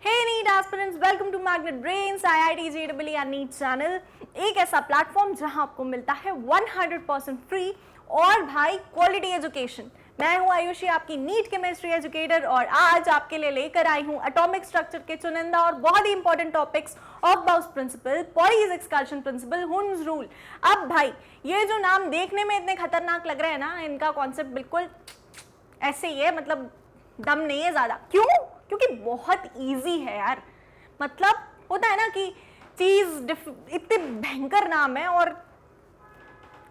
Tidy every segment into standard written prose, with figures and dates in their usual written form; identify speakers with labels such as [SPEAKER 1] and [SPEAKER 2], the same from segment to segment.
[SPEAKER 1] Hey NEET aspirants, welcome to Magnet Brains IIT JEE and NEET channel. एक ऐसा platform जहां आपको मिलता है 100% फ्री और भाई क्वालिटी एजुकेशन। मैं हूं आयुषी, आपकी नीट केमिस्ट्री एजुकेटर, और आज आपके लिए लेकर आई हूं एटॉमिक स्ट्रक्चर के चुनिंदा और बहुत ही important topics of बाउस principle, Pauli's exclusion principle, Hund's rule. अब भाई ये जो नाम देखने में इतने खतरनाक लग रहे हैं ना, इनका कॉन्सेप्ट बिल्कुल ऐसे ही है, मतलब दम नहीं है ज्यादा। क्यों? क्योंकि बहुत इजी है यार। मतलब होता है ना कि चीज इतने भयंकर नाम है और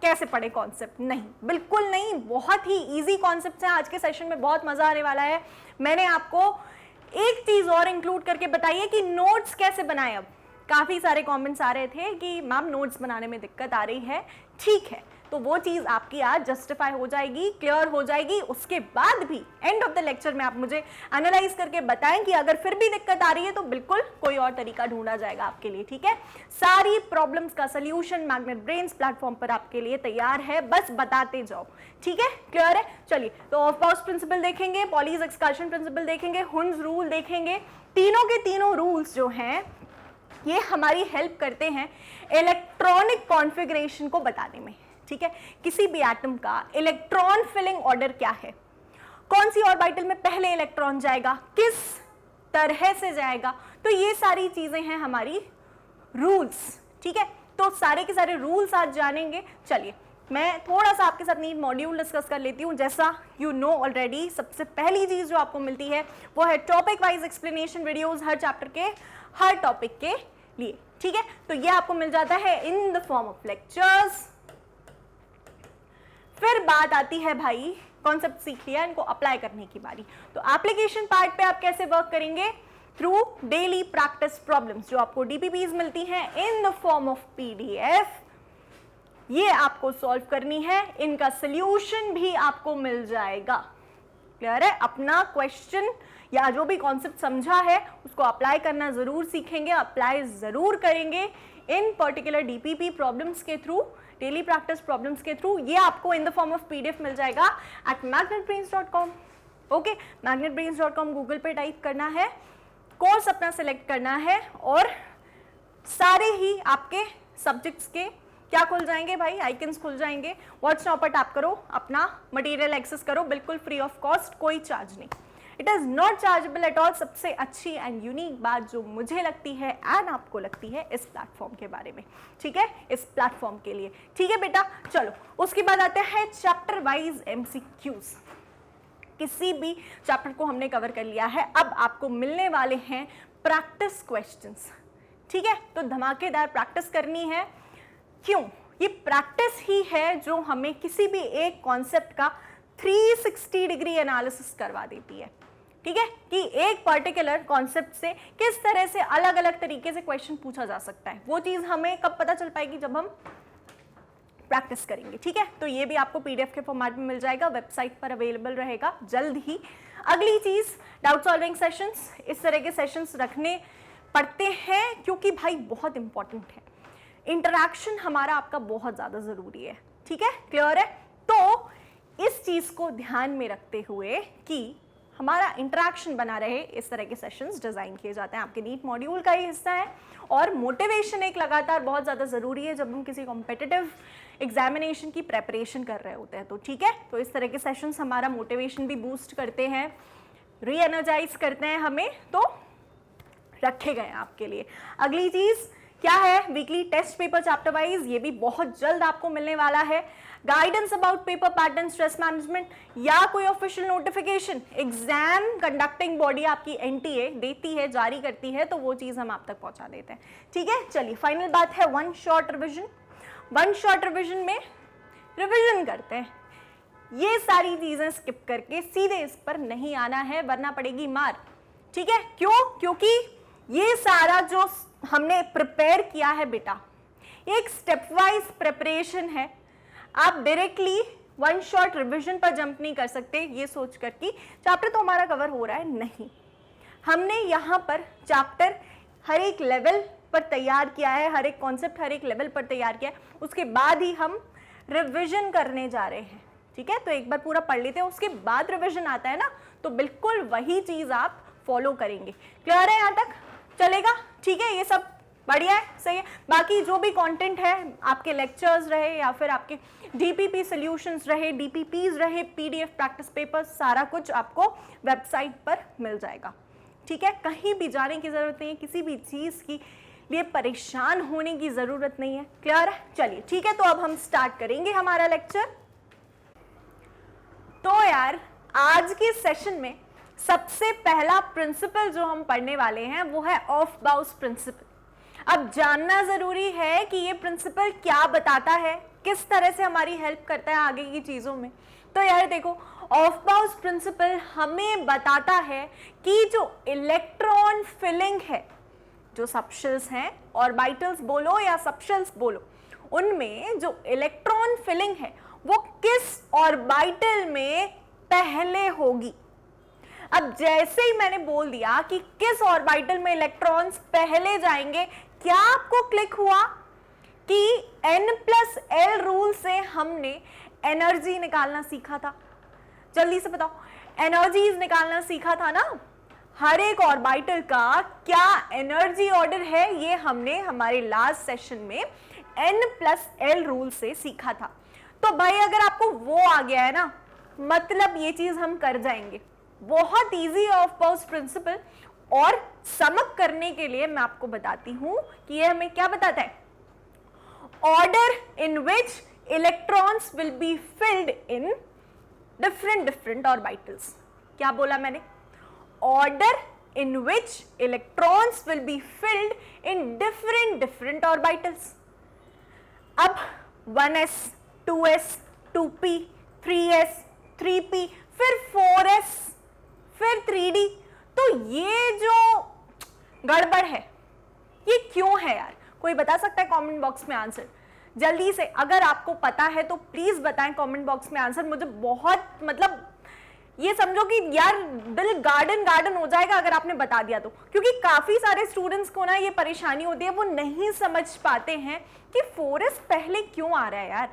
[SPEAKER 1] कैसे पढ़े कॉन्सेप्ट। नहीं, बिल्कुल नहीं, बहुत ही इजी कॉन्सेप्ट हैं। आज के सेशन में बहुत मजा आने वाला है। मैंने आपको एक चीज और इंक्लूड करके बताई है कि नोट्स कैसे बनाएं। अब काफी सारे कमेंट्स आ रहे थे कि मैम नोट्स बनाने में दिक्कत आ रही है। ठीक है, तो वो चीज आपकी आज जस्टिफाई हो जाएगी, क्लियर हो जाएगी। उसके बाद भी एंड ऑफ द लेक्चर में आप मुझे एनालाइज करके बताएं कि अगर फिर भी दिक्कत आ रही है तो बिल्कुल कोई और तरीका ढूंढा जाएगा आपके लिए। ठीक है, सारी प्रॉब्लम्स का सोल्यूशन मैग्नेट ब्रेन्स प्लेटफॉर्म पर आपके लिए तैयार है, बस बताते जाओ। ठीक है, क्लियर है? चलिए, तो ऑफ बाउस प्रिंसिपल देखेंगे, पॉलीज एक्सकर्शन प्रिंसिपल देखेंगे, हुन्स रूल देखेंगे। तीनों के तीनों रूल्स जो हैं ये हमारी हेल्प करते हैं इलेक्ट्रॉनिक कॉन्फ़िगरेशन को बताने में। ठीक है, किसी भी एटम का इलेक्ट्रॉन फिलिंग ऑर्डर क्या है, कौन सी ऑर्बिटल में पहले इलेक्ट्रॉन जाएगा, किस तरह से जाएगा, तो ये सारी चीजें हैं हमारी रूल्स। ठीक है, तो सारे के सारे रूल्स आज जानेंगे। चलिए, मैं थोड़ा सा आपके साथ नीट मॉड्यूल डिस्कस कर लेती हूँ। जैसा यू नो ऑलरेडी, सबसे पहली चीज जो आपको मिलती है वो है टॉपिक वाइज एक्सप्लेनेशन वीडियोस हर चैप्टर के हर टॉपिक के लिए। ठीक है, तो ये आपको मिल जाता है in the form of lectures. फिर बात आती है भाई, कॉन्सेप्ट सीख लिया, इनको अप्लाई करने की बारी। तो एप्लीकेशन पार्ट पे आप कैसे वर्क करेंगे? थ्रू डेली प्रैक्टिस प्रॉब्लम्स जो आपको डीपीपीज मिलती हैं in the form of PDF, ये आपको सॉल्व करनी है। इनका सोल्यूशन भी आपको मिल जाएगा। क्लियर है? अपना क्वेश्चन या जो भी कॉन्सेप्ट समझा है उसको अप्लाई करना जरूर सीखेंगे, अप्लाई जरूर करेंगे इन पर्टिकुलर डीपीपी प्रॉब्लम्स के थ्रू, डेली प्रैक्टिस प्रॉब्लम्स के थ्रू। ये आपको in the form of PDF मिल जाएगा at magnetbrains.com। Okay, magnetbrains.com Google पे टाइप करना है, कोर्स अपना सेलेक्ट करना है और सारे ही आपके सब्जेक्ट्स के क्या खुल जाएंगे भाई, आइकन्स खुल जाएंगे। व्हाट्स नाउ पर टैप करो, अपना मटेरियल एक्सेस करो, बिल्कुल फ्री ऑफ कॉस्ट, कोई चार्ज नहीं। It is not chargeable at all. सबसे अच्छी एंड यूनिक बात जो मुझे लगती है एंड आपको लगती है इस प्लेटफॉर्म के बारे में। ठीक है, इस प्लेटफॉर्म के लिए। ठीक है बेटा, चलो उसके बाद आते हैं चैप्टर वाइज MCQs। किसी भी चैप्टर को हमने कवर कर लिया है, अब आपको मिलने वाले हैं प्रैक्टिस क्वेश्चंस। ठीक है, तो धमाकेदार प्रैक्टिस करनी है। क्यों? ये प्रैक्टिस ही है जो हमें किसी भी एक कॉन्सेप्ट का 360 डिग्री एनालिसिस करवा देती है। ठीक है, कि एक पर्टिकुलर कॉन्सेप्ट से किस तरह से अलग अलग तरीके से क्वेश्चन पूछा जा सकता है। वो चीज हमें कब पता चल पाएगी? जब हम प्रैक्टिस करेंगे। ठीक है, तो ये भी आपको PDF के फॉर्मेट में मिल जाएगा, वेबसाइट पर अवेलेबल रहेगा जल्द ही। अगली चीज, डाउट सॉल्विंग सेशंस। इस तरह के सेशंस रखने पड़ते हैं क्योंकि भाई बहुत इंपॉर्टेंट है, इंटरैक्शन हमारा आपका बहुत ज्यादा जरूरी है। ठीक है, क्लियर है? तो इस चीज को ध्यान में रखते हुए कि हमारा इंटरैक्शन बना रहे, इस तरह के सेशंस डिजाइन किए जाते हैं। आपके नीट मॉड्यूल का ही हिस्सा है और मोटिवेशन एक लगातार बहुत ज्यादा जरूरी है जब हम किसी कॉम्पिटिटिव एग्जामिनेशन की प्रेपरेशन कर रहे होते हैं। तो ठीक है, तो इस तरह के सेशंस हमारा मोटिवेशन भी बूस्ट करते हैं, री एनर्जाइज करते हैं हमें, तो रखे गए हैं आपके लिए। अगली चीज क्या है? Weekly test paper chapter wise, ये भी बहुत जल्द आपको मिलने वाला है। Guidance about paper pattern, stress management, या कोई official notification exam conducting body आपकी NTA देती है, जारी करती है, तो वो चीज हम आप तक पहुंचा देते हैं। ठीक है, चलिए फाइनल बात है one shot revision. One shot revision में रिविजन करते हैं, ये सारी चीजें स्किप करके सीधे इस पर नहीं आना है वरना पड़ेगी मार। ठीक है, क्यों? क्योंकि ये सारा जो हमने प्रिपेयर किया है बेटा, एक स्टेप वाइज प्रिपरेशन है। आप डायरेक्टली वन शॉट रिवीजन पर जंप नहीं कर सकते ये सोचकर कि चैप्टर तो हमारा कवर हो रहा है। नहीं, हमने यहाँ पर चैप्टर हर एक लेवल पर तैयार किया है, हर एक कॉन्सेप्ट हर एक लेवल पर तैयार किया है, उसके बाद ही हम रिवीजन करने जा रहे हैं। ठीक है, तो एक बार पूरा पढ़ लेते हैं, उसके बाद रिवीजन आता है ना, तो बिल्कुल वही चीज आप फॉलो करेंगे। क्लियर है यहाँ तक? चलेगा? ठीक है, ये सब बढ़िया है, सही है। बाकी जो भी कंटेंट है, आपके लेक्चर्स रहे या फिर आपके डीपीपी सॉल्यूशंस रहे, डीपीपीज रहे, पीडीएफ प्रैक्टिस पेपर्स, सारा कुछ आपको वेबसाइट पर मिल जाएगा। ठीक है, कहीं भी जाने की जरूरत नहीं है, किसी भी चीज की लिए परेशान होने की जरूरत नहीं है। क्लियर है? चलिए ठीक है, तो अब हम स्टार्ट करेंगे हमारा लेक्चर। तो यार आज के सेशन में सबसे पहला प्रिंसिपल जो हम पढ़ने वाले हैं वो है ऑफ बाउस प्रिंसिपल। अब जानना जरूरी है कि ये प्रिंसिपल क्या बताता है, किस तरह से हमारी हेल्प करता है आगे की चीजों में। तो यार देखो, ऑफ बाउस प्रिंसिपल हमें बताता है कि जो इलेक्ट्रॉन फिलिंग है, जो सबशेल्स हैं, ऑर्बिटल्स बोलो या सबशेल्स बोलो, उनमें जो इलेक्ट्रॉन फिलिंग है वो किस ऑर्बिटल में पहले होगी। अब जैसे ही मैंने बोल दिया कि किस ऑर्बिटल में इलेक्ट्रॉन्स पहले जाएंगे, क्या आपको क्लिक हुआ कि N+L रूल से हमने एनर्जी निकालना सीखा था? जल्दी से बताओ, एनर्जीज निकालना सीखा था ना। हर एक ऑर्बिटल का क्या एनर्जी ऑर्डर है, ये हमने हमारे लास्ट सेशन में N+L रूल से सीखा था। तो भाई अगर आपको वो आ गया है ना, मतलब ये चीज हम कर जाएंगे। बहुत इजी है ऑफ बाउस प्रिंसिपल, और समअप करने के लिए मैं आपको बताती हूं कि ये हमें क्या बताता है। Order in which electrons will be filled in different orbitals. क्या बोला मैंने? Order in which electrons will be filled in different orbitals. अब 1s 2s 2p 3s 3p फिर 4s फिर 3d। तो ये जो गड़बड़ है ये क्यों है यार? कोई बता सकता है कमेंट बॉक्स में आंसर? जल्दी से, अगर आपको पता है तो प्लीज बताएं कमेंट बॉक्स में आंसर। मुझे बहुत, मतलब ये समझो कि यार दिल गार्डन हो जाएगा अगर आपने बता दिया तो, क्योंकि काफी सारे स्टूडेंट्स को ना ये परेशानी होती है, वो नहीं समझ पाते हैं कि 4s पहले क्यों आ रहा है यार।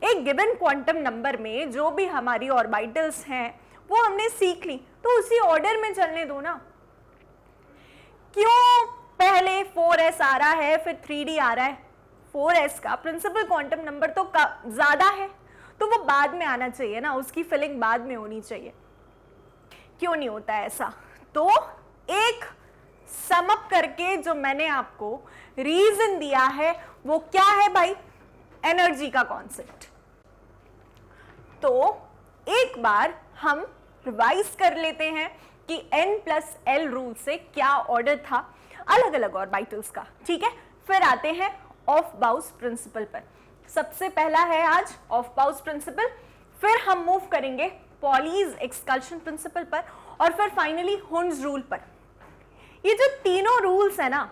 [SPEAKER 1] एक गिवन क्वांटम नंबर में जो भी हमारी ऑर्बिटल्स हैं वो हमने सीख ली, तो उसी ऑर्डर में चलने दो ना। क्यों पहले 4s आ रहा है फिर 3d आ रहा है? 4s का प्रिंसिपल क्वांटम नंबर तो ज्यादा है, तो वो बाद में आना चाहिए ना, उसकी फिलिंग बाद में होनी चाहिए। क्यों नहीं होता ऐसा? तो एक समअप करके जो मैंने आपको रीजन दिया है वो क्या है भाई? एनर्जी का कॉन्सेप्ट। तो एक बार हम रिवाइज कर लेते हैं कि N+L रूल से क्या ऑर्डर था अलग अलग ऑर्बिटल्स का। ठीक है, फिर आते हैं ऑफ बाउस प्रिंसिपल पर। सबसे पहला है आज ऑफ बाउस प्रिंसिपल, फिर हम मूव करेंगे पॉलीज एक्सकल्शन प्रिंसिपल पर, और फिर फाइनली हुंड्स रूल पर। ये जो तीनों रूल्स है ना,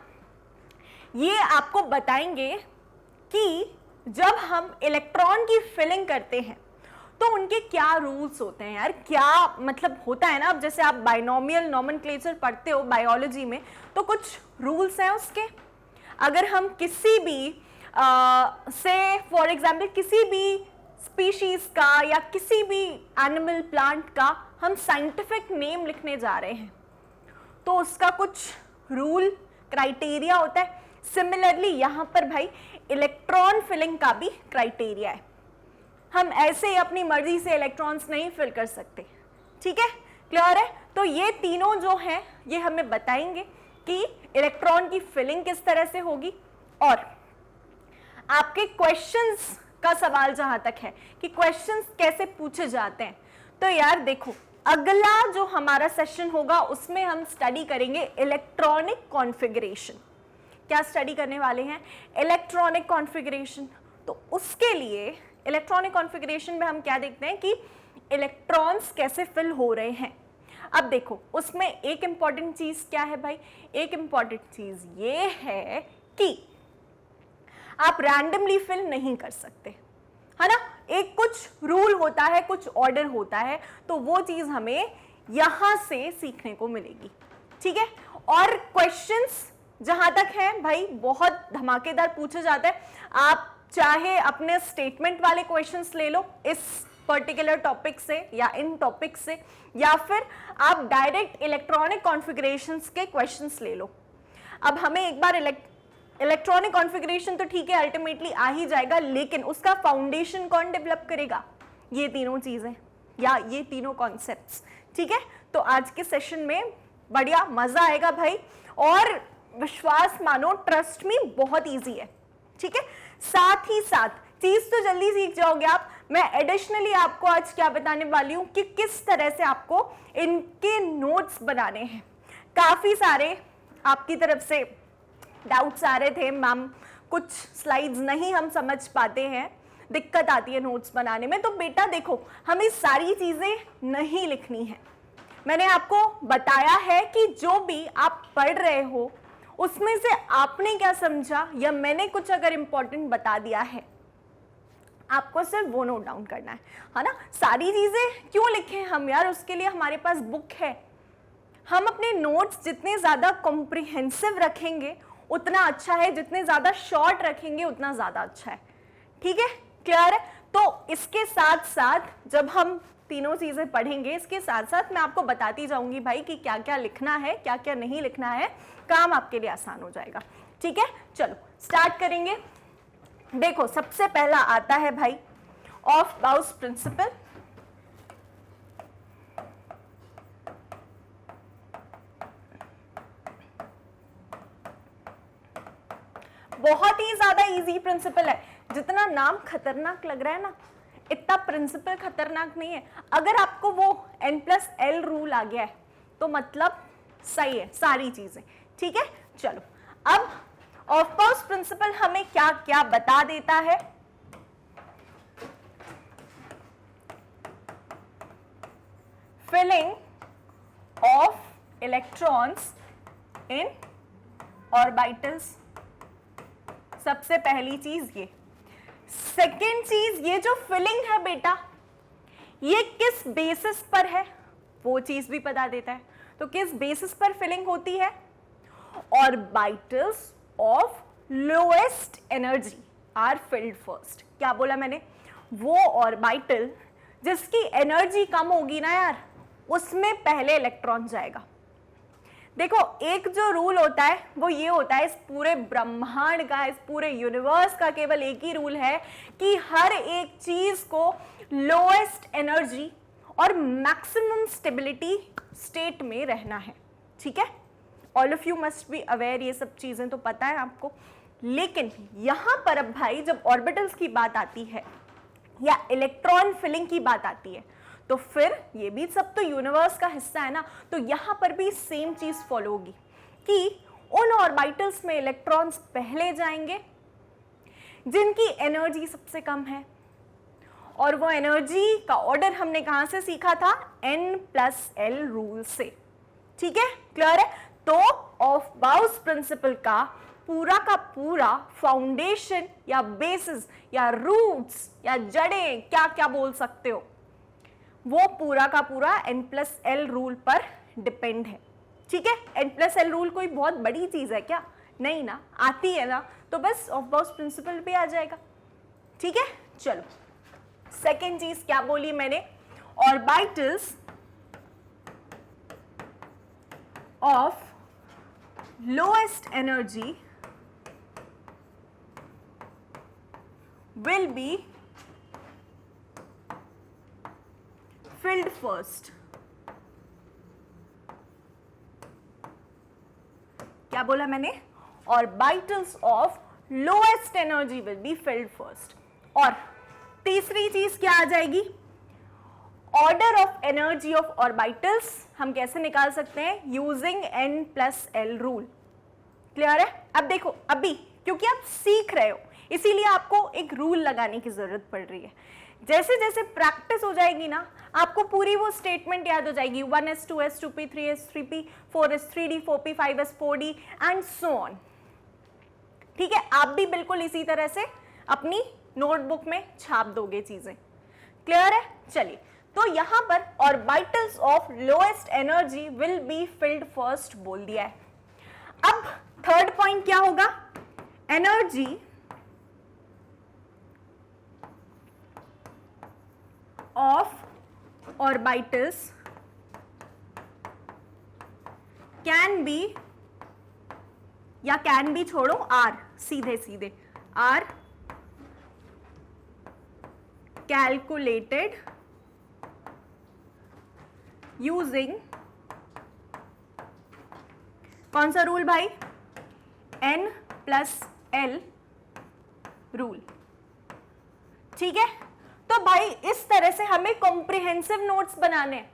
[SPEAKER 1] ये आपको बताएंगे कि जब हम इलेक्ट्रॉन की फिलिंग करते हैं तो उनके क्या रूल्स होते हैं यार। क्या मतलब होता है ना, अब जैसे आप बाइनोमियल नोमेनक्लेचर पढ़ते हो बायोलॉजी में, तो कुछ रूल्स हैं उसके। अगर हम किसी भी से फॉर एग्जाम्पल किसी भी स्पीशीज का या किसी भी एनिमल प्लांट का हम साइंटिफिक नेम लिखने जा रहे हैं, तो उसका कुछ रूल क्राइटेरिया होता है। सिमिलरली यहाँ पर भाई इलेक्ट्रॉन फिलिंग का भी क्राइटेरिया है। हम ऐसे ही अपनी मर्जी से इलेक्ट्रॉन्स नहीं फिल कर सकते। ठीक है, क्लियर है? तो ये तीनों जो हैं ये हमें बताएंगे कि इलेक्ट्रॉन की फिलिंग किस तरह से होगी। और आपके क्वेश्चंस का सवाल जहां तक है कि क्वेश्चंस कैसे पूछे जाते हैं, तो यार देखो, अगला जो हमारा सेशन होगा उसमें हम स्टडी करेंगे इलेक्ट्रॉनिक कॉन्फ़िगरेशन। क्या स्टडी करने वाले हैं? Electronic configuration. तो उसके लिए इलेक्ट्रॉनिक कॉन्फ़िगरेशन में हम क्या देखते हैं कि इलेक्ट्रॉन्स कैसे फिल हो रहे हैं। अब देखो, उसमें एक इंपॉर्टेंट चीज क्या है भाई? एक इंपॉर्टेंट चीज ये है कि आप रैंडमली फिल नहीं कर सकते, है ना। एक कुछ रूल होता है, कुछ ऑर्डर होता है, तो वो चीज हमें यहां से सीखने को मिलेगी। ठीक है, और क्वेश्चंस जहां तक है भाई बहुत धमाकेदार पूछे जाते हैं। आप चाहे अपने स्टेटमेंट वाले क्वेश्चंस ले लो इस पर्टिकुलर टॉपिक से या इन टॉपिक से, या फिर आप डायरेक्ट इलेक्ट्रॉनिक कॉन्फ़िगरेशंस के क्वेश्चंस ले लो। अब हमें एक बार इलेक्ट्रॉनिक कॉन्फ़िगरेशन तो ठीक है अल्टीमेटली आ ही जाएगा, लेकिन उसका फाउंडेशन कौन डेवलप करेगा? ये तीनों चीजें या ये तीनों कॉन्सेप्ट्स। ठीक है, तो आज के सेशन में बढ़िया मजा आएगा भाई, और विश्वास मानो, ट्रस्ट मी, बहुत इजी है। ठीक है, साथ ही साथ चीज तो जल्दी सीख जाओगे आप। मैं एडिशनली आपको आज क्या बताने वाली हूं कि किस तरह से आपको इनके नोट्स बनाने हैं। काफी सारे आपकी तरफ से डाउट्स आ रहे थे, मैम कुछ स्लाइड्स नहीं हम समझ पाते हैं, दिक्कत आती है नोट्स बनाने में। तो बेटा देखो, हमें सारी चीजें नहीं लिखनी है। मैंने आपको बताया है कि जो भी आप पढ़ रहे हो उसमें से आपने क्या समझा, या मैंने कुछ अगर इंपॉर्टेंट बता दिया है, आपको सिर्फ वो नोट डाउन करना है ना। सारी चीजें क्यों लिखें हम यार, उसके लिए हमारे पास बुक है। हम अपने नोट्स जितने ज्यादा कॉम्प्रिहेंसिव रखेंगे उतना अच्छा है, जितने ज्यादा शॉर्ट रखेंगे उतना ज्यादा अच्छा है। ठीक है, क्लियर है? तो इसके साथ साथ जब हम तीनों चीजें पढ़ेंगे, इसके साथ साथ मैं आपको बताती जाऊंगी भाई कि क्या क्या लिखना है, क्या क्या नहीं लिखना है, काम आपके लिए आसान हो जाएगा। ठीक है, चलो स्टार्ट करेंगे। देखो, सबसे पहला आता है भाई ऑफ बाउस प्रिंसिपल। बहुत ही ज्यादा इजी प्रिंसिपल है। जितना नाम खतरनाक लग रहा है ना, इतना प्रिंसिपल खतरनाक नहीं है। अगर आपको वो n+l रूल आ गया है तो मतलब सही है सारी चीजें। ठीक है, चलो अब ऑफ बाउस प्रिंसिपल हमें क्या क्या बता देता है। Filling of electrons in orbitals, सबसे पहली चीज ये। सेकेंड चीज, ये जो फिलिंग है बेटा, ये किस बेसिस पर है वो चीज भी बता देता है। तो किस बेसिस पर फिलिंग होती है? Orbitals of lowest energy are filled first. क्या बोला मैंने? वो ऑर्बिटल जिसकी एनर्जी कम होगी ना यार, उसमें पहले इलेक्ट्रॉन जाएगा। देखो, एक जो रूल होता है वो ये होता है, इस पूरे ब्रह्मांड का, इस पूरे यूनिवर्स का केवल एक ही रूल है कि हर एक चीज को लोएस्ट एनर्जी और मैक्सिमम स्टेबिलिटी स्टेट में रहना है। ठीक है, all of you must be aware, ये सब चीजें तो पता है आपको। लेकिन यहां पर अब भाई जब ऑर्बिटल्स की बात आती है या इलेक्ट्रॉन फिलिंग की बात आती है, तो फिर ये भी सब तो यूनिवर्स का हिस्सा है ना। तो यहां पर भी सेम चीज फॉलो होगी कि उन ऑर्बिटल्स में इलेक्ट्रॉन्स पहले जाएंगे जिनकी एनर्जी सबसे कम है। और वो एनर्जी का ऑर्डर हमने कहां से सीखा था? n+l रूल से। ठीक है, क्लियर है? तो ऑफ बाउस प्रिंसिपल का पूरा फाउंडेशन या बेसिस या रूट्स या जड़ें, क्या क्या बोल सकते हो, वो पूरा का पूरा n+l रूल पर डिपेंड है। ठीक है, n+l रूल कोई बहुत बड़ी चीज है क्या? नहीं ना, आती है ना, तो बस ऑफ बाउस प्रिंसिपल भी आ जाएगा। ठीक है, चलो सेकेंड चीज क्या बोली मैंने? Orbitals of lowest energy will be filled first। क्या बोला मैंने? Orbitals of lowest energy will be filled first. और तीसरी चीज क्या आ जाएगी? Order of energy of orbitals हम कैसे निकाल सकते हैं? Using n+l rule. क्लियर है? अब देखो, अभी क्योंकि आप सीख रहे हो इसीलिए आपको एक रूल लगाने की जरूरत पड़ रही है। जैसे जैसे प्रैक्टिस हो जाएगी ना, आपको पूरी वो स्टेटमेंट याद हो जाएगी, 1s 2s 2p 3s 3p 4s 3d 4p 5s 4d and so on. ठीक है, आप भी बिल्कुल इसी तरह से अपनी नोटबुक में छाप दोगे चीजें। क्लियर है? चलिए, तो यहां पर orbitals of lowest energy will be filled first बोल दिया है। अब थर्ड पॉइंट क्या होगा? Energy of orbitals can be, या कैन बी छोड़ो, आर, सीधे सीधे आर कैलकुलेटेड यूजिंग कौन सा रूल भाई, N+L रूल। ठीक है, तो भाई इस तरह से हमें कॉम्प्रिहेंसिव नोट्स बनाने हैं।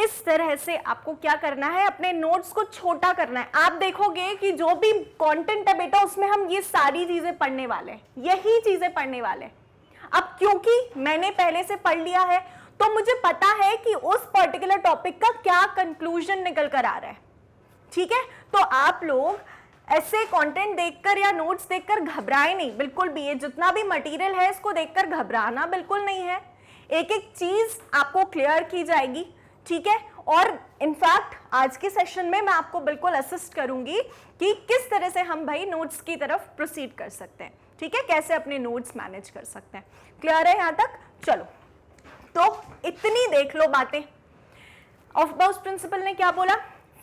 [SPEAKER 1] इस तरह से आपको क्या करना है, अपने नोट्स को छोटा करना है। आप देखोगे कि जो भी कंटेंट है बेटा उसमें हम ये सारी चीजें पढ़ने वाले हैं, यही चीजें पढ़ने वाले हैं। अब क्योंकि मैंने पहले से पढ़ लिया है तो मुझे पता है कि उस पर्टिकुलर टॉपिक का क्या कंक्लूजन निकल कर आ रहा है। ठीक है, तो आप लोग ऐसे कंटेंट देखकर या नोट्स देखकर घबराए नहीं बिल्कुल भी। ये जितना भी मटेरियल है इसको देखकर घबराना बिल्कुल नहीं है। एक एक चीज आपको क्लियर की जाएगी। ठीक है, और इनफैक्ट आज के सेशन में मैं आपको बिल्कुल असिस्ट करूंगी कि किस तरह से हम भाई नोट्स की तरफ प्रोसीड कर सकते हैं। ठीक है, कैसे अपने नोट्स मैनेज कर सकते हैं। क्लियर है यहां तक? चलो, तो इतनी देख लो बातें। ऑफ-बाउस प्रिंसिपल ने क्या बोला,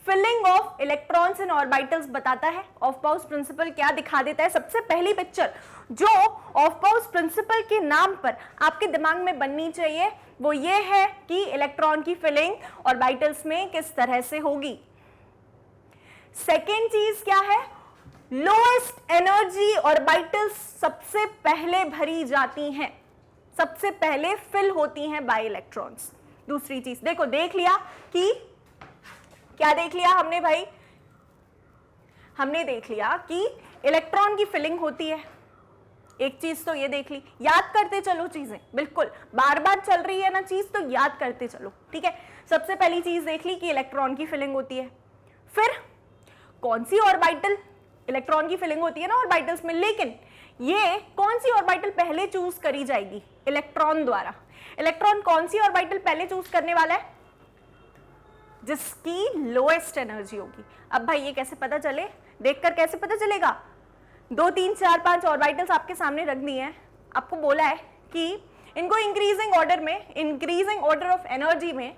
[SPEAKER 1] filling of electrons in orbitals बताता है। ऑफ-बाउस प्रिंसिपल क्या दिखा देता है, सबसे पहली पिक्चर जो ऑफ-बाउस प्रिंसिपल के नाम पर आपके दिमाग में बननी चाहिए वो ये है कि इलेक्ट्रॉन की फिलिंग ऑर्बिटल्स में किस तरह से होगी। सेकेंड चीज क्या है, लोएस्ट एनर्जी ऑर्बिटल्स सबसे पहले भरी जाती हैं, सबसे पहले फिल होती हैं बाय इलेक्ट्रॉन्स। दूसरी चीज देखो, देख लिया कि क्या देख लिया हमने भाई, हमने देख लिया कि इलेक्ट्रॉन की फिलिंग होती है। एक चीज तो ये देख ली, याद करते चलो चीजें, बिल्कुल बार बार चल रही है ना चीज तो याद करते चलो। ठीक है, सबसे पहली चीज देख ली कि इलेक्ट्रॉन की फिलिंग होती है। फिर कौन सी ऑर्बिटल, इलेक्ट्रॉन की फिलिंग होती है ना ऑर्बिटल्स में, लेकिन ये कौन सी ऑर्बिटल पहले चूज करी जाएगी, इलेक्ट्रॉन द्वारा। इलेक्ट्रॉन कौन सी ऑर्बिटल पहले चूज करने वाला है, जिसकी लोएस्ट एनर्जी होगी। अब भाई ये कैसे पता चले, देखकर कैसे पता चलेगा, 2 3 4 5 ऑर्बिटल्स आपके सामने रख दी हैं, आपको बोला है कि इनको इंक्रीजिंग ऑर्डर में, इंक्रीजिंग ऑर्डर ऑफ एनर्जी में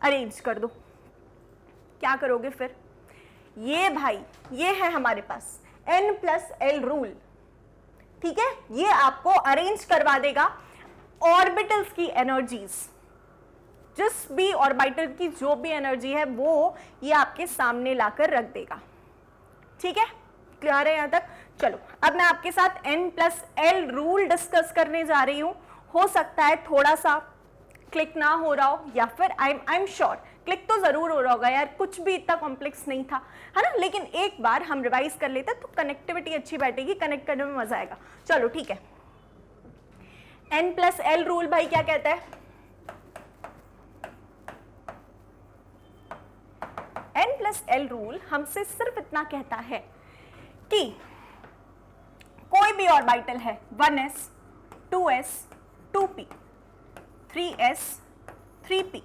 [SPEAKER 1] अरेंज कर दो। क्या करोगे फिर, ये भाई ये है हमारे पास N+L रूल। ठीक है, ये आपको अरेंज करवा देगा ऑर्बिटल्स की एनर्जीज, जिस भी ऑर्बिटल की जो भी एनर्जी है वो ये आपके सामने लाकर रख देगा। ठीक है, क्लियर है यहां तक? चलो, अब मैं आपके साथ N+L रूल डिस्कस करने जा रही हूं। हो सकता है थोड़ा सा क्लिक ना हो रहा हो, या फिर आई एम श्योर क्लिक तो जरूर हो रहा होगा यार, कुछ भी इतना कॉम्प्लेक्स नहीं था, है ना। लेकिन एक बार हम रिवाइज कर लेते तो कनेक्टिविटी अच्छी बैठेगी, कनेक्ट करने में मजा आएगा। चलो ठीक है, N+L रूल भाई क्या कहता है, N+L रूल हमसे सिर्फ इतना कहता है कि कोई भी ऑर्बिटल है 1s 2s 2p 3s 3p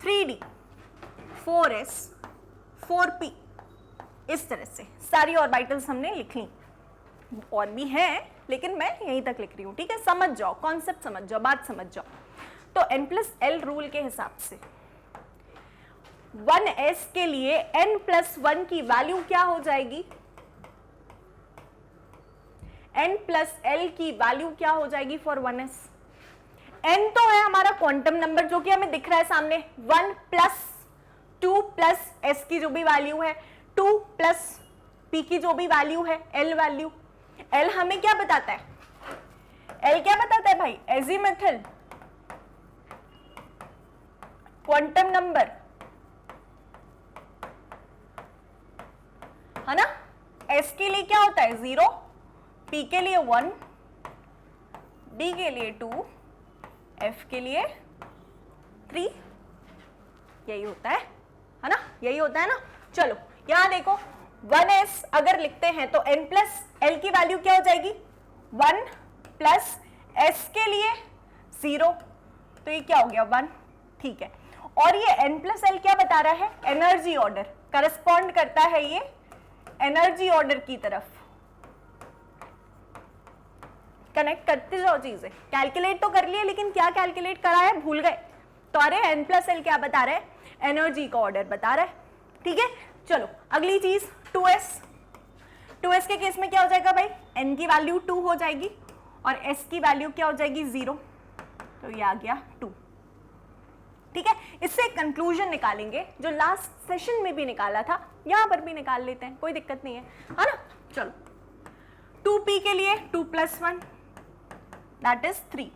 [SPEAKER 1] 3d 4s 4p, इस तरह से सारी ऑर्बिटल्स हमने लिख ली। और भी हैं लेकिन मैं यहीं तक लिख रही हूं। ठीक है, समझ जाओ, कॉन्सेप्ट समझ जाओ, बात समझ जाओ। तो N+L रूल के हिसाब से 1s के लिए N+1 की वैल्यू क्या हो जाएगी, N+L की वैल्यू क्या हो जाएगी फॉर 1s। N तो है हमारा क्वांटम नंबर जो कि हमें दिख रहा है सामने, 1 + 2 + s की जो भी वैल्यू है, 2 + p की जो भी वैल्यू है, L वैल्यू। L हमें क्या बताता है, L क्या बताता है भाई, एजीमुथल क्वांटम नंबर, है ना। S के लिए क्या होता है 0, P के लिए 1, D के लिए 2, F के लिए 3, यही होता है ना, यही होता है ना। चलो यहां देखो 1s अगर लिखते हैं तो N+L की वैल्यू क्या हो जाएगी, 1 + s के लिए 0, तो ये क्या हो गया 1। ठीक है, और ये N+L क्या बता रहा है, एनर्जी ऑर्डर, करस्पॉन्ड करता है ये एनर्जी ऑर्डर की तरफ। कनेक्ट करते जाओ चीजें, कैलकुलेट तो कर लिए लेकिन क्या कैलकुलेट करा है भूल गए। तो अरे n+l क्या बता रहा है, एनर्जी का ऑर्डर बता रहा है, ठीक है। चलो अगली चीज 2s के केस में क्या हो जाएगा भाई, n की वैल्यू 2 हो जाएगी और s की वैल्यू क्या हो जाएगी 0, तो ये आ गया 2, ठीक है। इससे कंक्लूजन निकालेंगे जो लास्ट सेशन में भी निकाला था, यहां पर भी निकाल लेते हैं, कोई दिक्कत नहीं है ना। चलो 2p के लिए 2 + 1 दैट इज 3,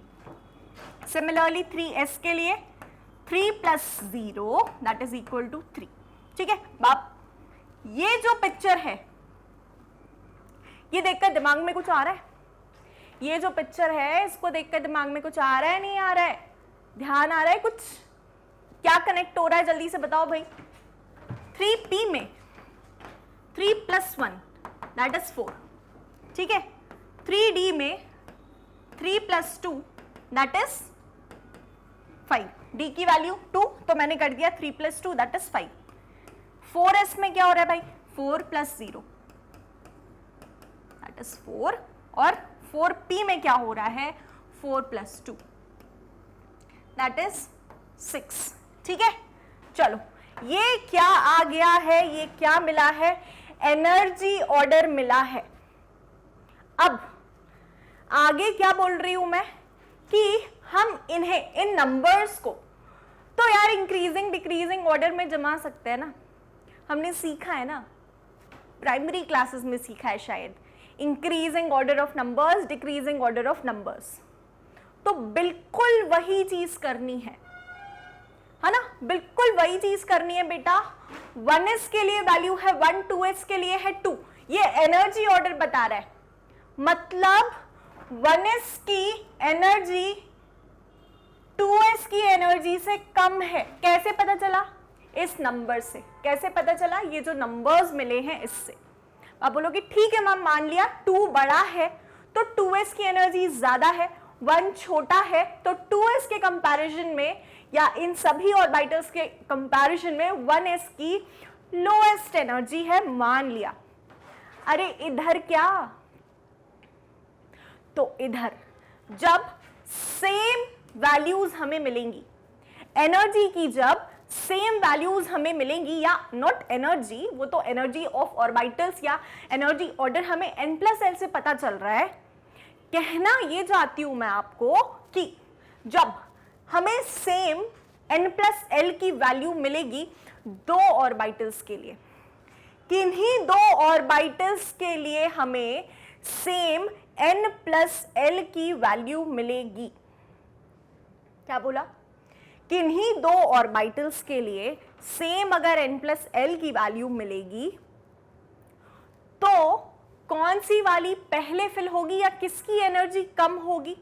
[SPEAKER 1] सिमिलरली 3s के लिए 3 + 0 दैट इज इक्वल टू 3, ठीक है। बाप ये जो पिक्चर है ये देखकर दिमाग में कुछ आ रहा है, ये जो पिक्चर है इसको देखकर दिमाग में कुछ आ रहा है, नहीं आ रहा है, ध्यान आ रहा है कुछ, क्या कनेक्ट हो रहा है जल्दी से बताओ भाई। 3p में 3 + 1 दैट इज 4, ठीक है। 3d में 3 + 2 दैट इज 5, d की वैल्यू 2 तो मैंने कर दिया 3 + 2 दैट इज 5। 4s में क्या हो रहा है भाई, 4 + 0 दैट इज 4 और 4p में क्या हो रहा है, 4 + 2 दैट इज 6, ठीक है। चलो ये क्या आ गया है, ये क्या मिला है, एनर्जी ऑर्डर मिला है। अब आगे क्या बोल रही हूं मैं कि हम इन्हें, इन नंबर्स को तो यार इंक्रीजिंग डिक्रीजिंग ऑर्डर में जमा सकते हैं ना, हमने सीखा है ना, प्राइमरी क्लासेस में सीखा है शायद, increasing order of numbers, decreasing order of numbers. तो बिल्कुल वही चीज करनी है ना, बिल्कुल वही चीज करनी है बेटा। 1s के लिए वैल्यू है 1, 2s के लिए है 2, ये एनर्जी ऑर्डर बता रहा है, मतलब 1s की एनर्जी 2s की एनर्जी से कम है। कैसे पता चला, इस नंबर से। कैसे पता चला, ये जो नंबर्स मिले हैं इससे। आप बोलोगे ठीक है मैम, मान लिया 2 बड़ा है तो 2s की एनर्जी ज्यादा है, 1 छोटा है तो 2s के कंपैरिजन में या इन सभी ऑर्बिटल्स के कंपैरिजन में 1s की लोएस्ट एनर्जी है, मान लिया। अरे इधर क्या, तो इधर जब सेम वैल्यूज हमें मिलेंगी, एनर्जी की जब सेम वैल्यूज हमें मिलेंगी, या नॉट एनर्जी, वो तो एनर्जी ऑफ ऑर्बिटल्स या एनर्जी ऑर्डर हमें n+l से पता चल रहा है। कहना ये चाहती हूं मैं आपको कि जब हमें सेम n+l की वैल्यू मिलेगी 2 ऑर्बिटल्स के लिए, किन्हीं 2 ऑर्बिटल्स के लिए हमें सेम n+l की वैल्यू मिलेगी। क्या बोला, किन्हीं 2 ऑर्बिटल्स के लिए सेम अगर n+l की वैल्यू मिलेगी तो कौन सी वाली पहले फिल होगी या किसकी एनर्जी कम होगी,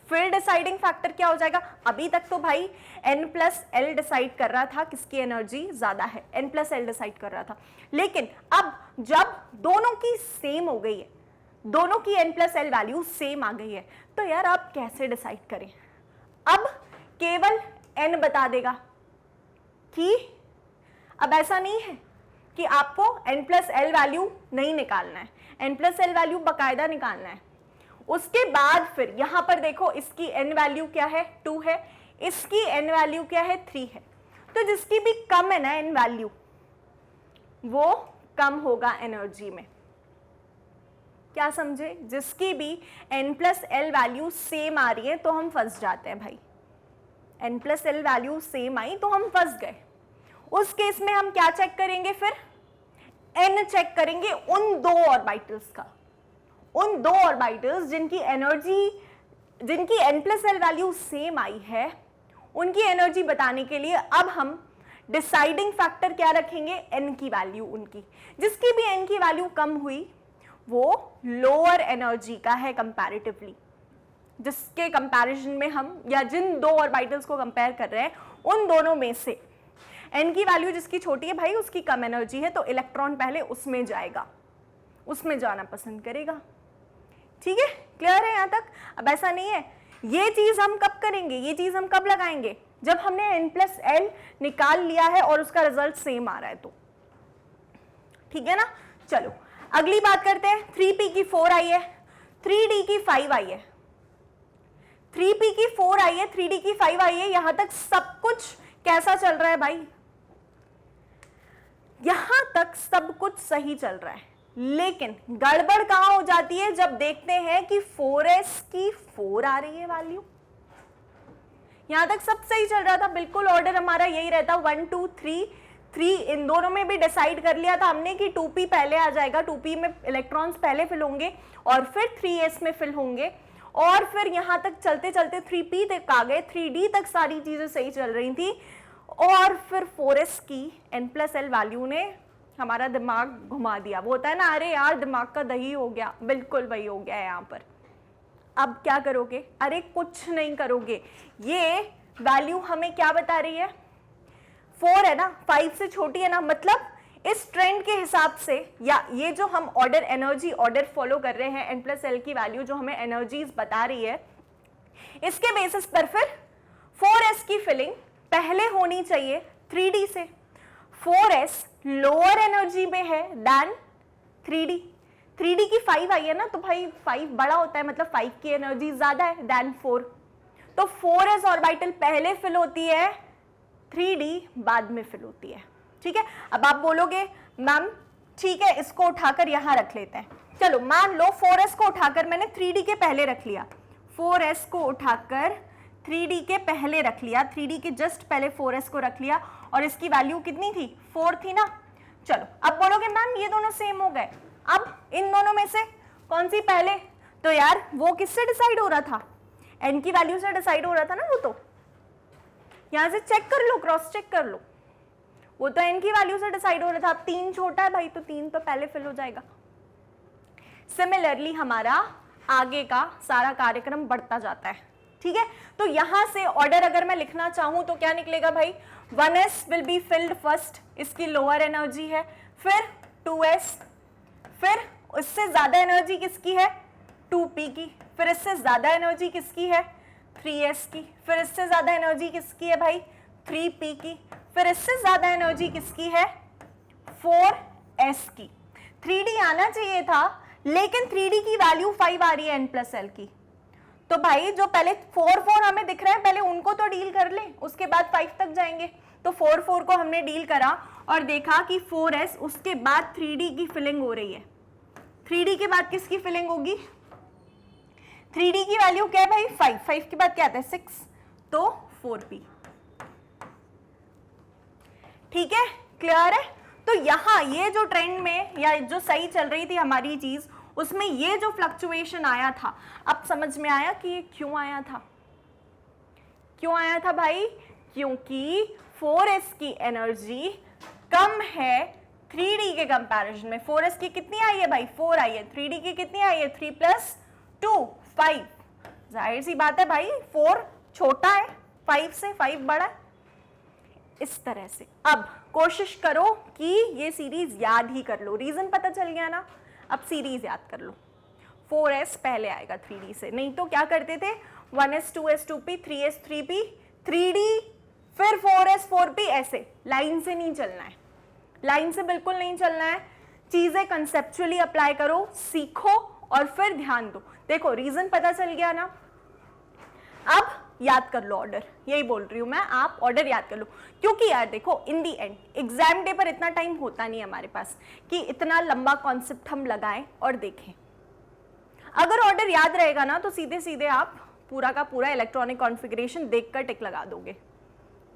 [SPEAKER 1] फिर डिसाइडिंग फैक्टर क्या हो जाएगा। अभी तक तो भाई n+l डिसाइड कर रहा था किसकी एनर्जी ज्यादा है, n+l डिसाइड कर रहा था, लेकिन अब जब दोनों की सेम हो गई है, दोनों की n+l वैल्यू सेम आ गई है, तो यार आप कैसे डिसाइड करें। अब केवल n बता देगा कि अब ऐसा नहीं है कि आपको n+l वैल्यू नहीं निकालना है, n+l वैल्यू बकायदा निकालना है। उसके बाद फिर यहां पर देखो, इसकी n वैल्यू क्या है 2 है, इसकी n वैल्यू क्या है 3 है, तो जिसकी भी कम है ना n वैल्यू, वो कम होगा एनर्जी में। क्या समझे, जिसकी भी n+l वैल्यू सेम आ रही है तो हम फंस जाते हैं भाई, n+l वैल्यू सेम आई तो हम फंस गए। उस केस में हम क्या चेक करेंगे, फिर n चेक करेंगे उन 2 ऑर्बिटल्स का, उन 2 ऑर्बिटल्स जिनकी एनर्जी, जिनकी n+l वैल्यू सेम आई है, उनकी एनर्जी बताने के लिए अब हम डिसाइडिंग फैक्टर क्या रखेंगे, n की वैल्यू उनकी। जिसकी भी n की वैल्यू कम हुई वो लोअर एनर्जी का है कंपैरेटिवली, जिसके कंपैरिजन में हम या जिन 2 ऑर्बिटल्स को कंपेयर कर रहे हैं उन दोनों में से n की वैल्यू जिसकी छोटी है भाई उसकी कम एनर्जी है, तो इलेक्ट्रॉन पहले उसमें जाएगा, उसमें जाना पसंद करेगा। ठीक है, क्लियर है यहां तक। अब ऐसा नहीं है, ये चीज हम कब करेंगे, ये चीज हम कब लगाएंगे, जब हमने n+l निकाल लिया है और उसका रिजल्ट सेम आ रहा है तो। ठीक है ना, चलो अगली बात करते हैं। 3p की 4 आई है, 3d की 5 आई है, 3p की 4 आई है, 3d की 5 आई है, यहां तक सब कुछ कैसा चल रहा है भाई? यहां तक सब कुछ सही चल रहा है, लेकिन गड़बड़ कहां हो जाती है जब देखते हैं कि 4s की 4 आ रही है वैल्यू। यहां तक सब सही चल रहा था, बिल्कुल ऑर्डर हमारा यही रहता 1 2 3 3, इन दोनों में भी डिसाइड कर लिया था हमने कि 2p पहले आ जाएगा, 2p में इलेक्ट्रॉन्स पहले फिल होंगे और फिर 3s में फिल होंगे, और फिर यहां तक चलते चलते 3p तक आ गए, 3d तक सारी चीजें सही चल रही थी, और फिर 4s की n+l वैल्यू ने हमारा दिमाग घुमा दिया। वो होता है ना, अरे यार दिमाग का दही हो गया, बिल्कुल वही हो गया है यहाँ पर। अब क्या करोगे? अरे कुछ नहीं करोगे, ये वैल्यू हमें क्या बता रही है? 4 है ना, 5 से छोटी है ना, मतलब इस ट्रेंड के हिसाब से, या ये जो हम ऑर्डर एनर्जी ऑर्डर फॉलो कर रहे हैं, n+l की वैल्यू जो हमें एनर्जीज बता रही है, इसके बेसिस पर फिर 4s की फिलिंग पहले होनी चाहिए 3d से। 4s लोअर एनर्जी में है देन 3d, 3d की 5 आई है ना, तो भाई 5 बड़ा होता है, मतलब 5 की एनर्जी ज्यादा है देन 4, तो 4s ऑर्बिटल पहले फिल होती है, 3d बाद में फिल होती है। ठीक है, अब आप बोलोगे मैम ठीक है, इसको उठाकर यहां रख लेते हैं। चलो मान लो 4s को उठाकर मैंने 3d के पहले रख लिया, 4s को उठाकर 3d के पहले रख लिया, 3d के जस्ट पहले 4s को रख लिया, और इसकी वैल्यू कितनी थी? 4 थी ना। चलो अब बोलोगे मैम ये दोनों सेम हो गए, अब इन दोनों में से कौन सी पहले? तो यार वो किससे डिसाइड हो रहा था? n की वैल्यू से डिसाइड हो रहा था ना, वो तो यहां से चेक कर लो, क्रॉस चेक कर लो, वो तो n की वैल्यू से डिसाइड हो रहा था। अब 3 छोटा है भाई, तो 3 तो पहले फिल हो जाएगा। सिमिलरली हमारा आगे का सारा कार्यक्रम बढ़ता जाता है। ठीक है, तो यहां से ऑर्डर अगर मैं लिखना चाहूं तो क्या निकलेगा भाई? 1s will be filled first, इसकी लोअर एनर्जी है, फिर 2s, फिर इससे ज्यादा एनर्जी किसकी है? 2p की, फिर इससे ज्यादा एनर्जी किसकी है? 3s की, फिर इससे ज्यादा एनर्जी किसकी है भाई? 3p की, फिर इससे ज्यादा एनर्जी किसकी है? 4s की। 3d आना चाहिए था, लेकिन 3d की वैल्यू 5 आ रही है n+l की, तो भाई जो पहले 4 4 हमें दिख रहे हैं, पहले उनको तो डील कर ले, उसके बाद 5 तक जाएंगे। तो 4 4 को हमने डील करा और देखा कि 4s, उसके बाद 3d की फिलिंग हो रही है। 3d के बाद किसकी फिलिंग होगी? 3d की वैल्यू क्या है भाई? 5, 5 के बाद क्या आता है? 6, तो 4p। ठीक है, क्लियर है? तो यहां ये जो ट्रेंड में या जो सही चल रही थी हमारी चीज, उसमें ये जो फ्लक्चुएशन आया था, अब समझ में आया कि ये क्यों आया था? क्यों आया था भाई? क्योंकि 4s की एनर्जी कम है 3d के कंपैरिजन में। 4s की कितनी आई है भाई? 4 आई है। 3d की कितनी आई है? 3 + 2 5। जाहिर सी बात है भाई, 4 छोटा है 5 से, 5 बड़ा है। इस तरह से अब कोशिश करो कि ये सीरीज याद ही कर लो, रीजन पता चल गया ना, अब सीरीज याद कर लो। 4s पहले आएगा 3d से, नहीं तो क्या करते थे? 1s 2s 2p 3s 3p 3d फिर 4s 4p, ऐसे लाइन से नहीं चलना है, लाइन से बिल्कुल नहीं चलना है। चीजें कंसेप्चुअली अप्लाई करो, सीखो और फिर ध्यान दो। देखो रीजन पता चल गया ना, अब याद कर लो ऑर्डर, यही बोल रही हूं मैं, आप ऑर्डर याद कर लो। क्योंकि यार देखो इन दी एंड एग्जाम डे पर इतना टाइम होता नहीं हमारे पास कि इतना लंबा कॉन्सेप्ट हम लगाएं और देखें। अगर ऑर्डर याद रहेगा ना, तो सीधे सीधे आप पूरा का पूरा इलेक्ट्रॉनिक कॉन्फ़िगरेशन देखकर टिक लगा दोगे।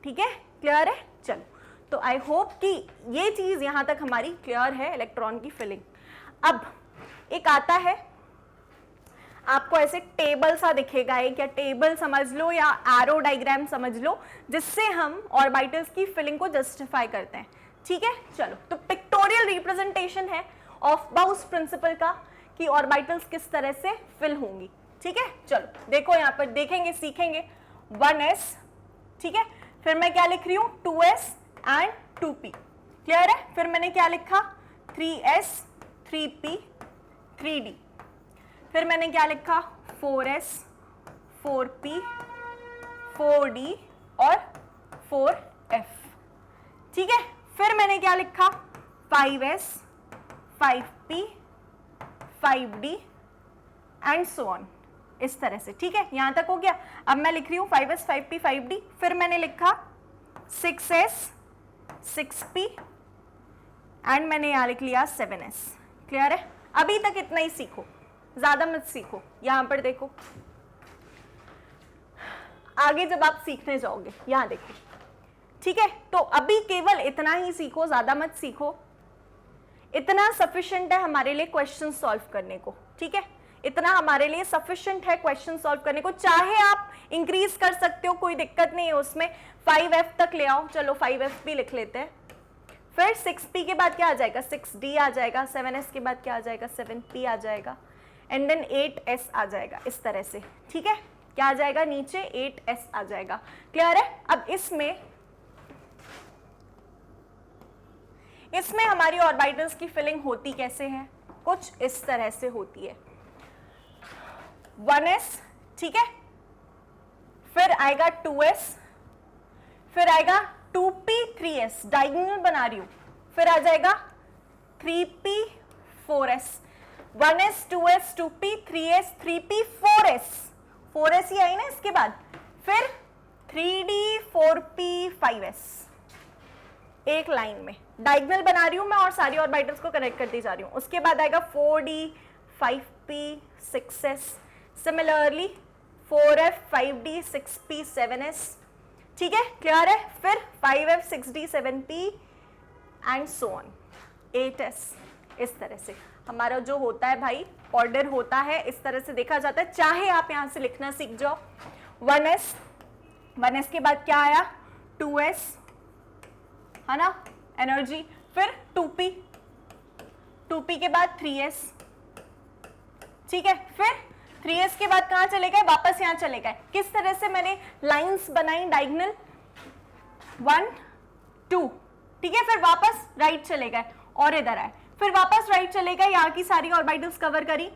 [SPEAKER 1] ठीक है, क्लियर है? चलो, तो आई होप कि ये चीज यहां तक हमारी क्लियर है, इलेक्ट्रॉन की फिलिंग। अब एक आता है, आपको ऐसे टेबल सा दिखेगा, एक या टेबल समझ लो या एरो डायग्राम समझ लो, जिससे हम ऑर्बिटल्स की फिलिंग को जस्टिफाई करते हैं। ठीक है, चलो, तो पिक्टोरियल रिप्रेजेंटेशन है ऑफ बाउस प्रिंसिपल का कि ऑर्बिटल्स किस तरह से फिल होंगी। ठीक है, चलो देखो यहाँ पर देखेंगे, सीखेंगे 1s, ठीक है, फिर मैं क्या लिख रही हूँ? 2s and 2p। क्लियर है? फिर मैंने क्या लिखा? 3s 3p 3d। फिर मैंने क्या लिखा? 4s 4p 4d और 4f। ठीक है, फिर मैंने क्या लिखा? 5s 5p 5d and so on. इस तरह से, ठीक है, यहां तक हो गया। अब मैं लिख रही हूं 5s 5p 5d, फिर मैंने लिखा 6s 6p एंड मैंने यहां लिख लिया 7s। क्लियर है? अभी तक इतना ही सीखो, ज्यादा मत सीखो। यहां पर देखो, आगे जब आप सीखने जाओगे यहां देखो, ठीक है, तो अभी केवल इतना ही सीखो, ज्यादा मत सीखो। इतना सफिशिएंट है हमारे लिए क्वेश्चन सॉल्व करने को, ठीक है, इतना हमारे लिए सफिशिएंट है क्वेश्चन सॉल्व करने को। चाहे आप इंक्रीज कर सकते हो, कोई दिक्कत नहीं है उसमें, 5f तक ले आओ, चलो 5f भी लिख लेते हैं। फिर 6p के बाद क्या आ जाएगा, 6d आ जाएगा, 7s के बाद क्या आ जाएगा, 7p आ जाएगा, एंड देन 8s आ जाएगा, इस तरह से, ठीक है, क्या आ जाएगा नीचे, 8s आ जाएगा। क्लियर है? अब इसमें हमारी ऑर्बिटल्स की फिलिंग होती कैसे है, कुछ इस तरह से होती है। 1s, ठीक है, फिर आएगा 2s, फिर आएगा 2p 3s, डायगोनल बना रही हूं, फिर आ जाएगा 3p 4s, 1s 2s 2p 3s 3p 4s ही आई ना इसके बाद, फिर 3d 4p 5s, एक लाइन में डायगोनल बना रही हूं मैं और सारी ऑर्बिटल्स को कनेक्ट करती जा रही हूं। उसके बाद आएगा 4d 5p 6s, similarly 4f 5d 6p 7s, ठीक है, क्लियर है? फिर 5f 6d 7p and so on 8s। इस तरह से हमारा जो होता है भाई ऑर्डर होता है, इस तरह से देखा जाता है। चाहे आप यहां से लिखना सीख जाओ, 1s के बाद क्या आया, 2s है ना, एनर्जी, फिर 2p के बाद 3s, ठीक है, फिर 3s के बाद कहां चले गए, वापस यहां चले गए। किस तरह से मैंने लाइंस बनाई डायगोनल, 1 2, ठीक है, फिर वापस राइट चले गए और इधर आए, फिर वापस राइट चले गए, यहाँ की सारी ऑर्बिटल्स कवर करी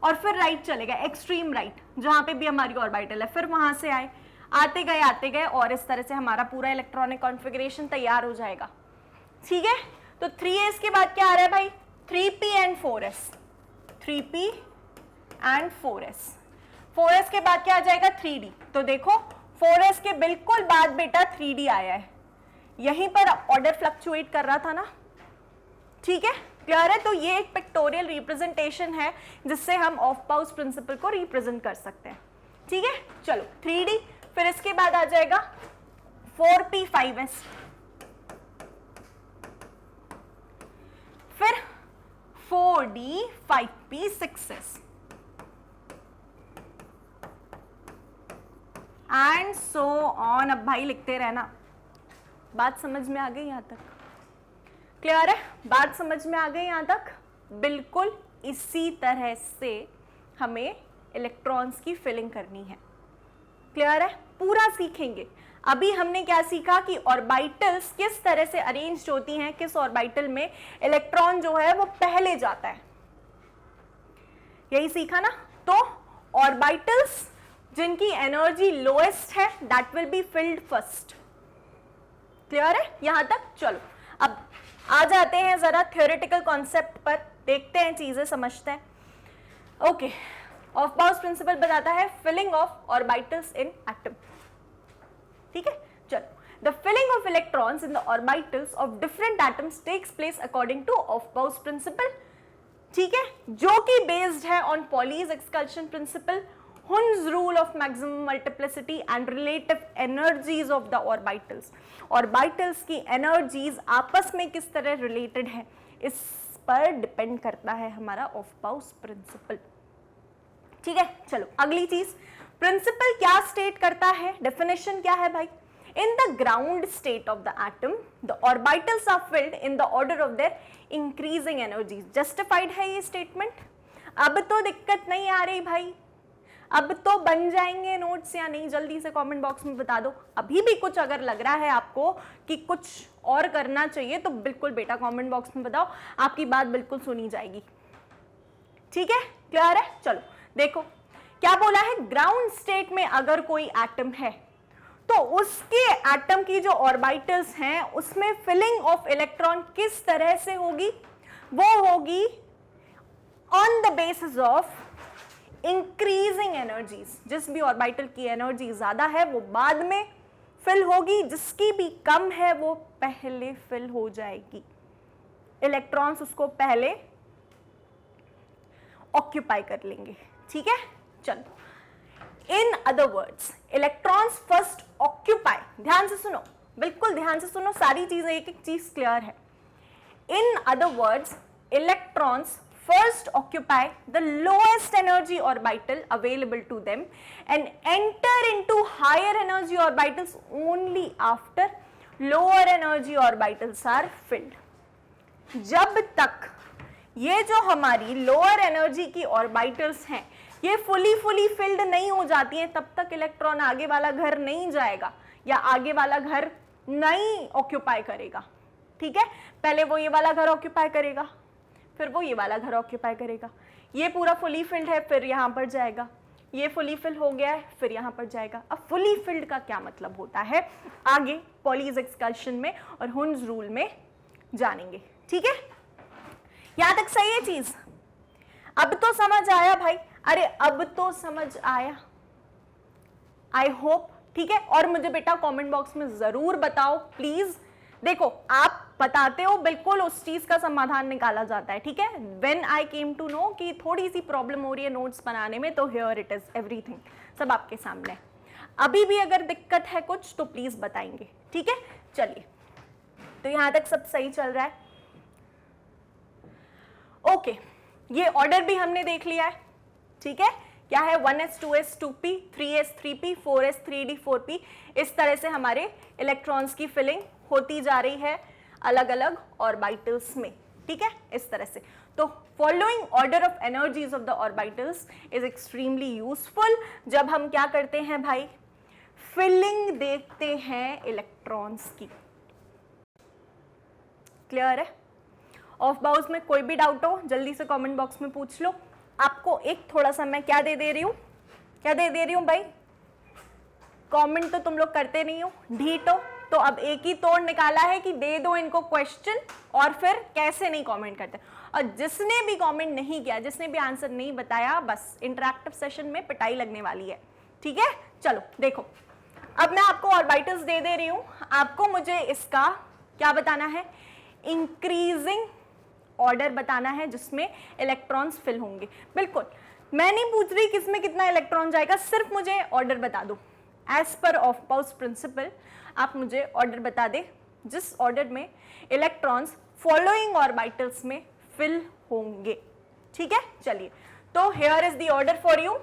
[SPEAKER 1] और फिर राइट चले गए, एक्सट्रीम राइट जहां पे भी हमारी ऑर्बिटल है, फिर वहां से आए, आते गए और इस तरह से हमारा पूरा इलेक्ट्रॉनिक कॉन्फ़िगरेशन तैयार हो जाएगा, ठीक है। तो 3s के बाद क्या आ रहा है भाई, 3p and 4s, 3p and 4s, 4s के बाद क्या आ जाएगा, 3d। तो देखो 4s के बिल्कुल बाद बेटा 3d आया है, यहीं पर ऑर्डर फ्लक्चुएट कर रहा था ना, ठीक है, क्लियर है? तो ये एक पिक्टोरियल रिप्रेजेंटेशन है जिससे हम ऑफ पाउस प्रिंसिपल को रिप्रेजेंट कर सकते हैं, ठीक है। चलो 3d, फिर इसके बाद आ जाएगा 4p 5s, फिर 4d 5p 6s and so on. अब भाई लिखते रहना। बात समझ में आ गई यहां तक? क्लियर है? बात समझ में आ गई यहां तक? बिल्कुल इसी तरह से हमें इलेक्ट्रॉन्स की फिलिंग करनी है। क्लियर है? पूरा सीखेंगे। अभी हमने क्या सीखा कि ऑर्बिटल्स किस तरह से अरेंज होती हैं, किस ऑर्बिटल में इलेक्ट्रॉन जो है वो पहले जाता है, यही सीखा ना। तो ऑर्बिटल्स जिनकी एनर्जी लोएस्ट है that will be filled first. Clear है यहां तक? चलो अब आ जाते हैं जरा थ्योरेटिकल कॉन्सेप्ट पर, देखते हैं चीजें, समझते हैं। ओके, ऑफ पाउस प्रिंसिपल बताता है filling of orbitals in atom, ठीक है। चलो, the filling of electrons in the orbitals of different atoms takes place according to of aufbau principle, ठीक है, जो कि बेस्ड है on Pauli's exclusion principle, Hund's rule of maximum multiplicity and relative energies of the orbitals. Orbitals की energies आपस में किस तरह related है, इस पर डिपेंड करता है हमारा ऑफ पाउस प्रिंसिपल, ठीक है। चलो अगली चीज, प्रिंसिपल क्या स्टेट करता है, डेफिनेशन क्या है भाई? In the ground state of the atom, the orbitals are filled in the order of their increasing energies. Justified है ये स्टेटमेंट? अब तो दिक्कत नहीं आ रही भाई, अब तो बन जाएंगे नोट्स या नहीं? जल्दी से कमेंट बॉक्स में बता दो। अभी भी कुछ अगर लग रहा है आपको कि कुछ और करना चाहिए तो बिल्कुल बेटा कमेंट बॉक्स में बताओ, आपकी बात बिल्कुल सुनी जाएगी, ठीक है। क्लियर है? चलो देखो क्या बोला है, ग्राउंड स्टेट में अगर कोई एटम है तो उसके एटम की जो ऑर्बिटल्स हैं उसमें फिलिंग ऑफ इलेक्ट्रॉन किस तरह से होगी? वो होगी on the basis of increasing energies, जिस भी ऑर्बिटल की एनर्जी ज्यादा है वो बाद में फिल होगी, जिसकी भी कम है वो पहले फिल हो जाएगी। इलेक्ट्रॉन्स उसको पहले ऑक्यूपाई कर लेंगे, ठीक है। चलो, in other words electrons first occupy, ध्यान से सुनो, बिल्कुल ध्यान से सुनो, सारी चीजें एक एक चीज क्लियर है। In other words electrons first occupy the lowest energy orbital available to them and enter into higher energy orbitals only after lower energy orbitals are filled. जब तक ये जो हमारी लोअर एनर्जी की ऑर्बिटल्स हैं ये फुली फिल्ड नहीं हो जाती हैं, तब तक इलेक्ट्रॉन आगे वाला घर नहीं जाएगा या आगे वाला घर नहीं ऑक्यूपाई करेगा, ठीक है। पहले वो ये वाला घर ऑक्यूपाई करेगा, फिर वो ये वाला घर ऑक्यूपाई करेगा, ये पूरा फुली फिल्ड है फिर यहाँ पर जाएगा, ये फुली फिल हो गया है फिर यहाँ पर जाएगा। अब फुली फिल्ड का क्या मतलब होता है आगे पॉलीज एक्सकल्शन में और हुन्स रूल में जानेंगे, ठीक है। यहां तक सही है चीज? अब तो समझ आया भाई, अरे अब तो समझ आया, आई होप, ठीक है। और मुझे बेटा कमेंट बॉक्स में जरूर बताओ प्लीज। देखो आप बताते हो, बिल्कुल उस चीज का समाधान निकाला जाता है, ठीक है। When I came to know कि थोड़ी सी प्रॉब्लम हो रही है नोट्स बनाने में, तो हियर इट इज, एवरीथिंग सब आपके सामने। अभी भी अगर दिक्कत है कुछ तो प्लीज बताएंगे, ठीक है। चलिए, तो यहां तक सब सही चल रहा है, ओके। ये ऑर्डर भी हमने देख लिया है, ठीक है। क्या है 1s 2s 2p 3s 3p 4s 3d 4p, इस तरह से हमारे इलेक्ट्रॉन्स की फिलिंग होती जा रही है अलग अलग ऑर्बिटल्स में, ठीक है, इस तरह से। तो following order of energies of the orbitals is extremely useful जब हम क्या करते हैं भाई, फिलिंग देखते हैं इलेक्ट्रॉन्स की। क्लियर है? ऑफ बाउस में कोई भी डाउट हो जल्दी से कमेंट बॉक्स में पूछ लो। आपको एक थोड़ा सा मैं क्या दे रही हूं, क्या दे दे रही हूं भाई, कमेंट तो तुम लोग करते नहीं हो, ढीठो। तो अब एक ही तोड़ निकाला है कि दे दो इनको क्वेश्चन और फिर कैसे नहीं कमेंट करते। और जिसने भी कमेंट नहीं किया, जिसने भी आंसर नहीं बताया, बस इंटरैक्टिव सेशन में पिटाई लगने वाली है, ठीक है। चलो देखो, अब मैं आपको ऑर्बिटल्स दे दे रही हूं, आपको मुझे इसका क्या बताना है, इंक्रीजिंग ऑर्डर बताना है जिसमें इलेक्ट्रॉन्स फिल होंगे। बिल्कुल, मैं नहीं पूछ रही किसमें कितना इलेक्ट्रॉन जाएगा, सिर्फ मुझे ऑर्डर बता दो। एज पर ऑफ-बाउस प्रिंसिपल आप मुझे ऑर्डर बता दे जिस ऑर्डर में इलेक्ट्रॉन्स फॉलोइंग ऑर्बिटल्स में फिल होंगे, ठीक है। चलिए, तो here is the order for you,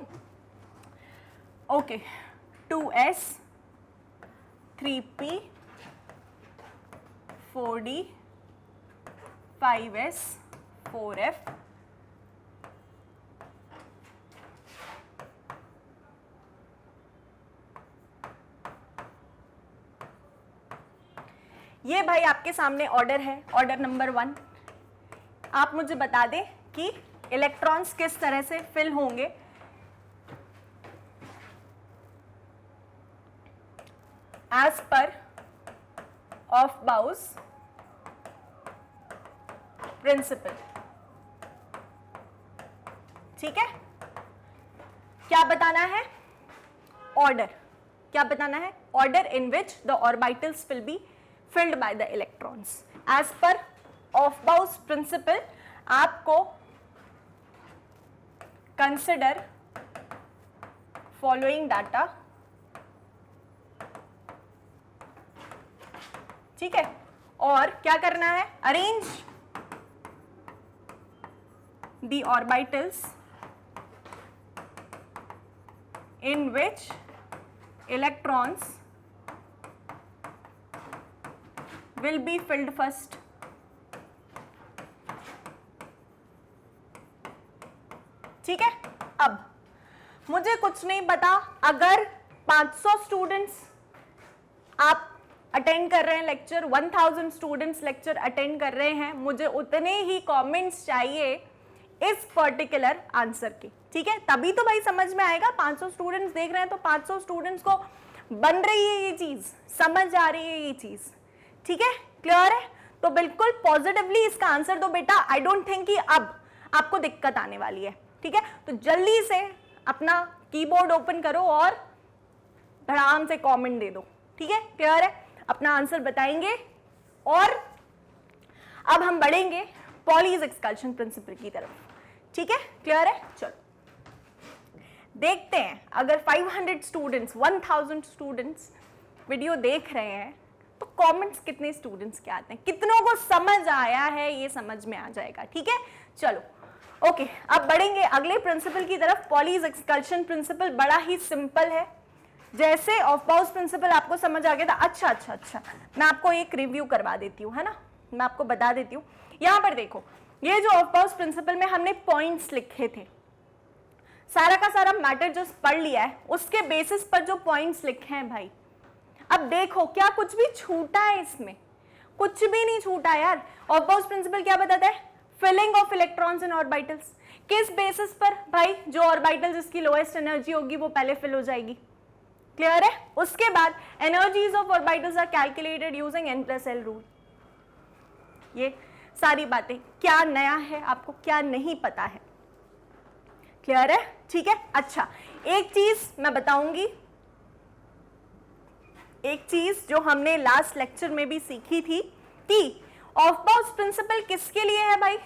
[SPEAKER 1] okay. 2s 3p 4d 5s 4f ये भाई आपके सामने ऑर्डर है, ऑर्डर नंबर 1। आप मुझे बता दें कि इलेक्ट्रॉन्स किस तरह से फिल होंगे। एज पर ऑफ-बाउस प्रिंसिपल, ठीक है। क्या बताना है, ऑर्डर, क्या बताना है, order in which the orbitals will be filled by the electrons. As per aufbau principle आपको consider following data, ठीक है। और क्या करना है, arrange the orbitals in which electrons will be filled first. ठीक है। अब मुझे कुछ नहीं पता, अगर 500 स्टूडेंट्स आप अटेंड कर रहे हैं लेक्चर, 1000 स्टूडेंट्स लेक्चर अटेंड कर रहे हैं, मुझे उतने ही कमेंट्स चाहिए इस पर्टिकुलर आंसर के, ठीक है। तभी तो भाई समझ में आएगा। 500 स्टूडेंट्स देख रहे हैं तो 500 स्टूडेंट्स को बन रही है ये चीज, समझ आ रही है ये चीज, ठीक है, क्लियर है। तो बिल्कुल पॉजिटिवली इसका आंसर दो बेटा। आई डोंट थिंक कि अब आपको दिक्कत आने वाली है, ठीक है। तो जल्दी से अपना कीबोर्ड ओपन करो और धड़ाम से कमेंट दे दो, ठीक है, क्लियर है, अपना आंसर बताएंगे। और अब हम बढ़ेंगे पॉलीज एक्सकल्शन प्रिंसिपल की तरफ, ठीक है, क्लियर है। चलो देखते हैं, अगर 500 स्टूडेंट्स 1000 स्टूडेंट्स वीडियो देख रहे हैं तो कमेंट्स कितने स्टूडेंट्स के आते हैं, कितनों को समझ आया है, ये समझ में आ जाएगा, ठीक है। चलो ओके, अब बढ़ेंगे अगले प्रिंसिपल की तरफ। पॉलीज एक्सकल्शन प्रिंसिपल बड़ा ही सिंपल है, जैसे ऑफ बाउस प्रिंसिपल आपको समझ आ गया था। अच्छा, मैं आपको एक रिव्यू करवा देती हूँ, है ना, मैं आपको बता देती हूँ। यहाँ पर देखो, ये जो ऑफ बाउस प्रिंसिपल में हमने पॉइंट्स लिखे थे, सारा का सारा मैटर जो पढ़ लिया है उसके बेसिस पर जो पॉइंट्स लिखे हैं भाई, अब देखो क्या कुछ भी छूटा है इसमें? कुछ भी नहीं छूटा यार। ऑफ बाउस प्रिंसिपल क्या बताता है? Filling of electrons in orbitals. किस बेसिस पर भाई? जो ऑर्बिटल जिसकी लोएस्ट एनर्जी होगी वो पहले फिल हो जाएगी, क्लियर है। उसके बाद energies of orbitals are calculated using n+l rule. ये सारी बातें, क्या नया है आपको, क्या नहीं पता है, क्लियर है, ठीक है। अच्छा, एक चीज मैं बताऊंगी, एक चीज जो हमने लास्ट लेक्चर में भी सीखी थी कि ऑफ बाउस प्रिंसिपल किसके लिए है भाई?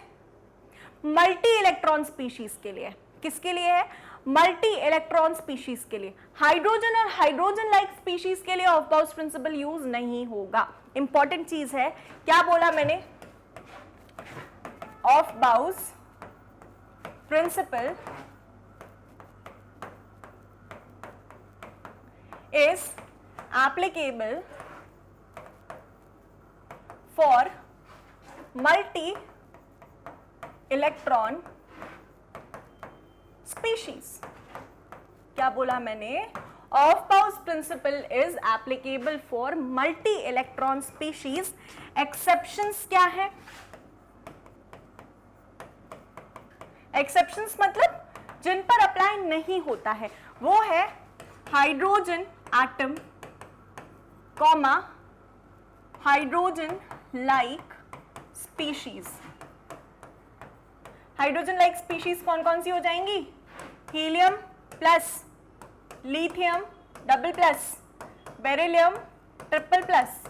[SPEAKER 1] मल्टी इलेक्ट्रॉन स्पीशीज के लिए। किसके लिए है? मल्टी इलेक्ट्रॉन स्पीशीज के लिए। हाइड्रोजन और हाइड्रोजन लाइक स्पीशीज के लिए ऑफ बाउस प्रिंसिपल यूज नहीं होगा। इंपॉर्टेंट चीज है, क्या बोला मैंने? Of बाउस principle is applicable for multi electron species। क्या बोला मैंने? Of बाउस principle is applicable for multi electron species. Exceptions क्या है? एक्सेप्शंस मतलब जिन पर अप्लाई नहीं होता है, वो है hydrogen atom comma hydrogen like species. Hydrogen like species कौन कौन सी हो जाएंगी? Helium plus, lithium double plus, beryllium triple plus,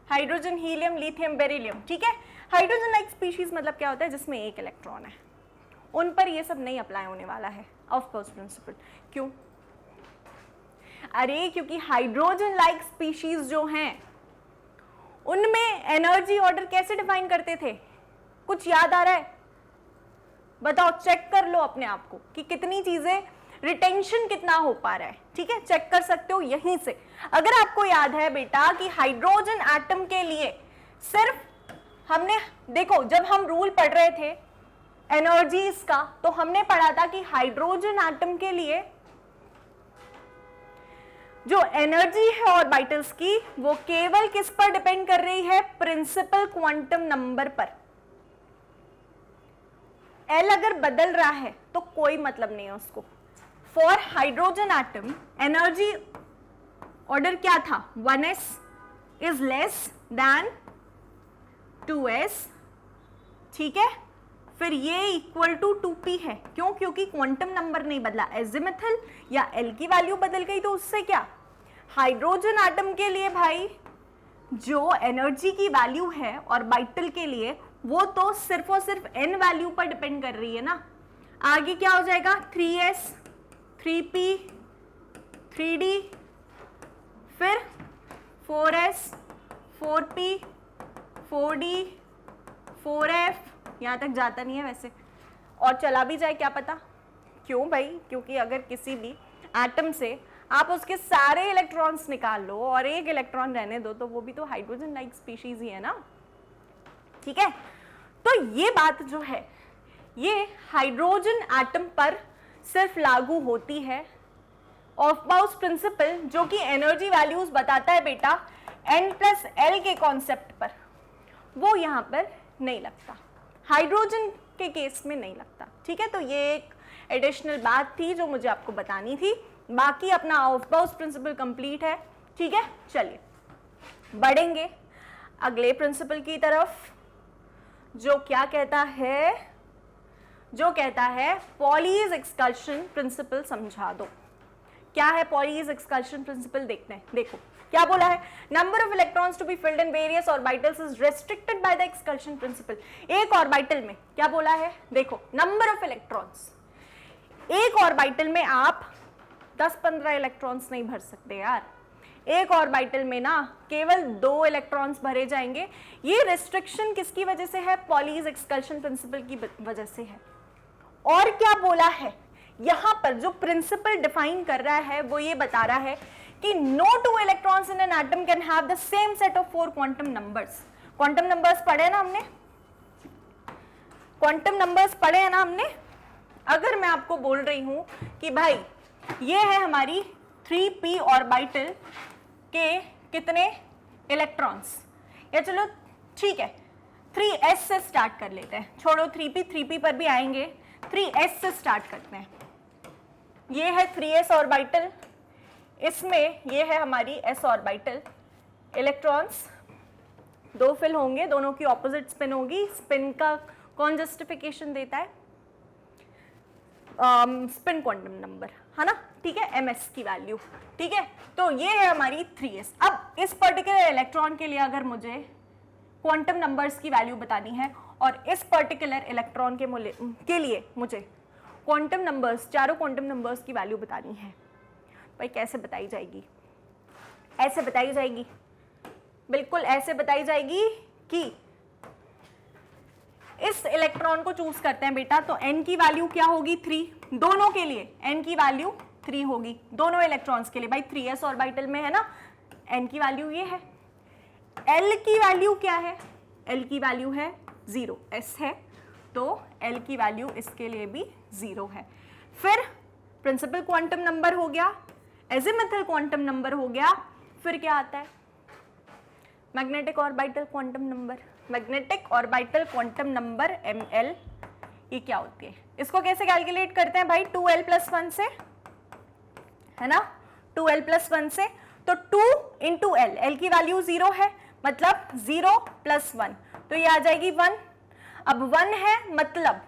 [SPEAKER 1] hydrogen helium lithium beryllium, ठीक है। हाइड्रोजन लाइक स्पीशीज मतलब क्या होता है? जिसमें एक इलेक्ट्रॉन है, उन पर ये सब नहीं अप्लाई होने वाला है ऑफ बाउस प्रिंसिपल। क्यों? अरे क्योंकि हाइड्रोजन लाइक स्पीशीज जो हैं उनमें एनर्जी ऑर्डर कैसे डिफाइन करते थे? कुछ याद आ रहा है? बताओ, चेक कर लो अपने आप को कि कितनी चीजें, रिटेंशन कितना हो पा रहा है, ठीक है, चेक कर सकते हो यहीं से। अगर आपको याद है बेटा कि हाइड्रोजन एटम के लिए सिर्फ हमने, देखो जब हम रूल पढ़ रहे थे एनर्जीज का, तो हमने पढ़ा था कि हाइड्रोजन एटम के लिए जो एनर्जी है ऑर्बिटल्स की, वो केवल किस पर डिपेंड कर रही है? प्रिंसिपल क्वांटम नंबर पर। एल अगर बदल रहा है तो कोई मतलब नहीं है उसको। For hydrogen atom energy order क्या था? 1s is less than 2s, ठीक है। फिर ये इक्वल टू 2p है। क्यों? क्योंकि क्वांटम नंबर नहीं बदला, एजिमुथल या एल की वैल्यू बदल गई, तो उससे क्या? हाइड्रोजन एटम के लिए भाई जो एनर्जी की वैल्यू है ऑर्बिटल के लिए, वो तो सिर्फ और सिर्फ n वैल्यू पर डिपेंड कर रही है ना। आगे क्या हो जाएगा? 3s 3p 3d, फिर 4s 4p 4d 4f, यहां तक जाता नहीं है वैसे, और चला भी जाए क्या पता। क्यों भाई? क्योंकि अगर किसी भी एटम से आप उसके सारे इलेक्ट्रॉन्स निकाल लो और एक इलेक्ट्रॉन रहने दो, तो वो भी तो हाइड्रोजन लाइक स्पीशीज ही है ना, ठीक है। तो ये बात जो है ये हाइड्रोजन एटम पर सिर्फ लागू होती है। ऑफ बाउस प्रिंसिपल जो कि एनर्जी वैल्यूज बताता है बेटा n+l के कॉन्सेप्ट पर, वो यहां पर नहीं लगता, हाइड्रोजन के केस में नहीं लगता, ठीक है। तो ये एक एडिशनल बात थी जो मुझे आपको बतानी थी। बाकी अपना ऑफ बाउस प्रिंसिपल कंप्लीट है, ठीक है। चलिए बढ़ेंगे अगले प्रिंसिपल की तरफ, जो क्या कहता है? जो कहता है पॉलीज एक्सकर्शन प्रिंसिपल समझा दो। क्या है पॉलीज एक्सकर्शन प्रिंसिपल, देखते हैं। देखो क्या बोला है, number of electrons to be filled in various orbitals is restricted by the exclusion principle. एक ऑर्बिटल में क्या बोला है, देखो नंबर ऑफ इलेक्ट्रॉन्स, एक ऑर्बिटल में आप 10-15 इलेक्ट्रॉन्स नहीं भर सकते यार, एक ऑर्बिटल में ना केवल 2 इलेक्ट्रॉन्स भरे जाएंगे। ये रेस्ट्रिक्शन किसकी वजह से है, पॉलीज एक्सकर्शन प्रिंसिपल की वजह से है। और क्या बोला है, यहां पर जो प्रिंसिपल डिफाइन कर रहा है वो ये बता रहा है कि no 2 electrons in an atom can have the same set of 4 quantum numbers. Quantum numbers पढ़े ना हमने, क्वांटम नंबर्स पढ़े हैं ना हमने। अगर मैं आपको बोल रही हूं कि भाई ये है हमारी 3p ऑर्बिटल के कितने इलेक्ट्रॉन्स, या चलो ठीक है 3s से स्टार्ट कर लेते हैं, छोड़ो 3p पर भी आएंगे, 3s से स्टार्ट करते हैं। ये है 3s ऑर्बिटल, इसमें ये है हमारी s ऑर्बिटल, इलेक्ट्रॉन्स 2 फिल होंगे, दोनों की ऑपोजिट स्पिन होगी। स्पिन का कौन जस्टिफिकेशन देता है, स्पिन क्वांटम नंबर, है ना, ठीक है, ms की वैल्यू, ठीक है। तो ये है हमारी 3s। अब इस पर्टिकुलर इलेक्ट्रॉन के लिए अगर मुझे क्वांटम नंबर्स की वैल्यू बतानी है और इस पर्टिकुलर इलेक्ट्रॉन के लिए मुझे क्वांटम नंबर्स, चारों क्वांटम नंबर्स की वैल्यू बतानी है, भाई कैसे बताई जाएगी, ऐसे बताई जाएगी, बिल्कुल ऐसे बताई जाएगी कि इस इलेक्ट्रॉन को चूज करते हैं बेटा, तो n की वैल्यू क्या होगी 3, दोनों के लिए n की वैल्यू 3 होगी, दोनों इलेक्ट्रॉन्स के लिए। भाई 3s ऑर्बिटल में है ना, n की वैल्यू ये है। l की वैल्यू क्या है, l की वैल्यू है 0, s है तो l की वैल्यू इसके लिए भी 0 है। फिर प्रिंसिपल क्वांटम नंबर हो गया, एजिमुथल क्वांटम नंबर हो गया, फिर क्या आता है magnetic orbital quantum number. Magnetic orbital quantum number ml, ये क्या होती है, इसको कैसे कैलकुलेट करते हैं भाई, 2l+1 से, है ना, 2l+1 से। तो 2 इंटू l, l की वैल्यू 0 है, मतलब 0 + 1, तो ये आ जाएगी 1। अब 1 है, मतलब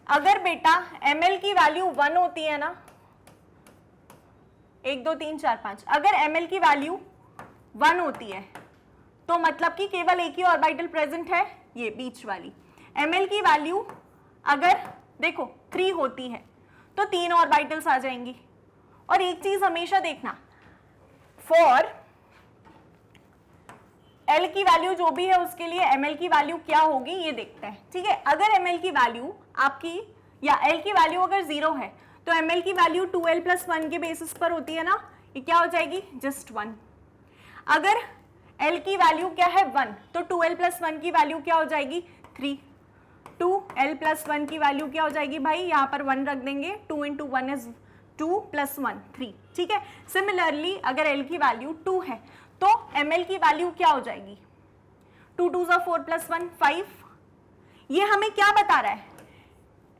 [SPEAKER 1] अगर बेटा ml की वैल्यू 1 होती है ना, 1 2 3 4 5, अगर ml की वैल्यू 1 होती है तो मतलब कि केवल एक ही ऑर्बिटल प्रेजेंट है, ये बीच वाली। ml की वैल्यू अगर देखो 3 होती है तो 3 ऑर्बिटल्स आ जाएंगी। और एक चीज हमेशा देखना, फॉर l की वैल्यू जो भी है उसके लिए ml की वैल्यू क्या होगी ये देखते हैं, ठीक है। अगर ml की वैल्यू आपकी, या l की वैल्यू अगर 0 है तो ml की वैल्यू 2l+1 के बेसिस पर होती है ना, ये क्या हो जाएगी जस्ट 1। अगर l की वैल्यू क्या है 1, तो 2l+1 की वैल्यू क्या हो जाएगी 3। 2l+1 की वैल्यू क्या हो जाएगी भाई, यहाँ पर 1 रख देंगे, 2 इंटू 1 इज 2 + 1 3, ठीक है। सिमिलरली अगर l की वैल्यू 2 है तो ml की वैल्यू क्या हो जाएगी, 2 2 4 + 1 5। ये हमें क्या बता रहा है,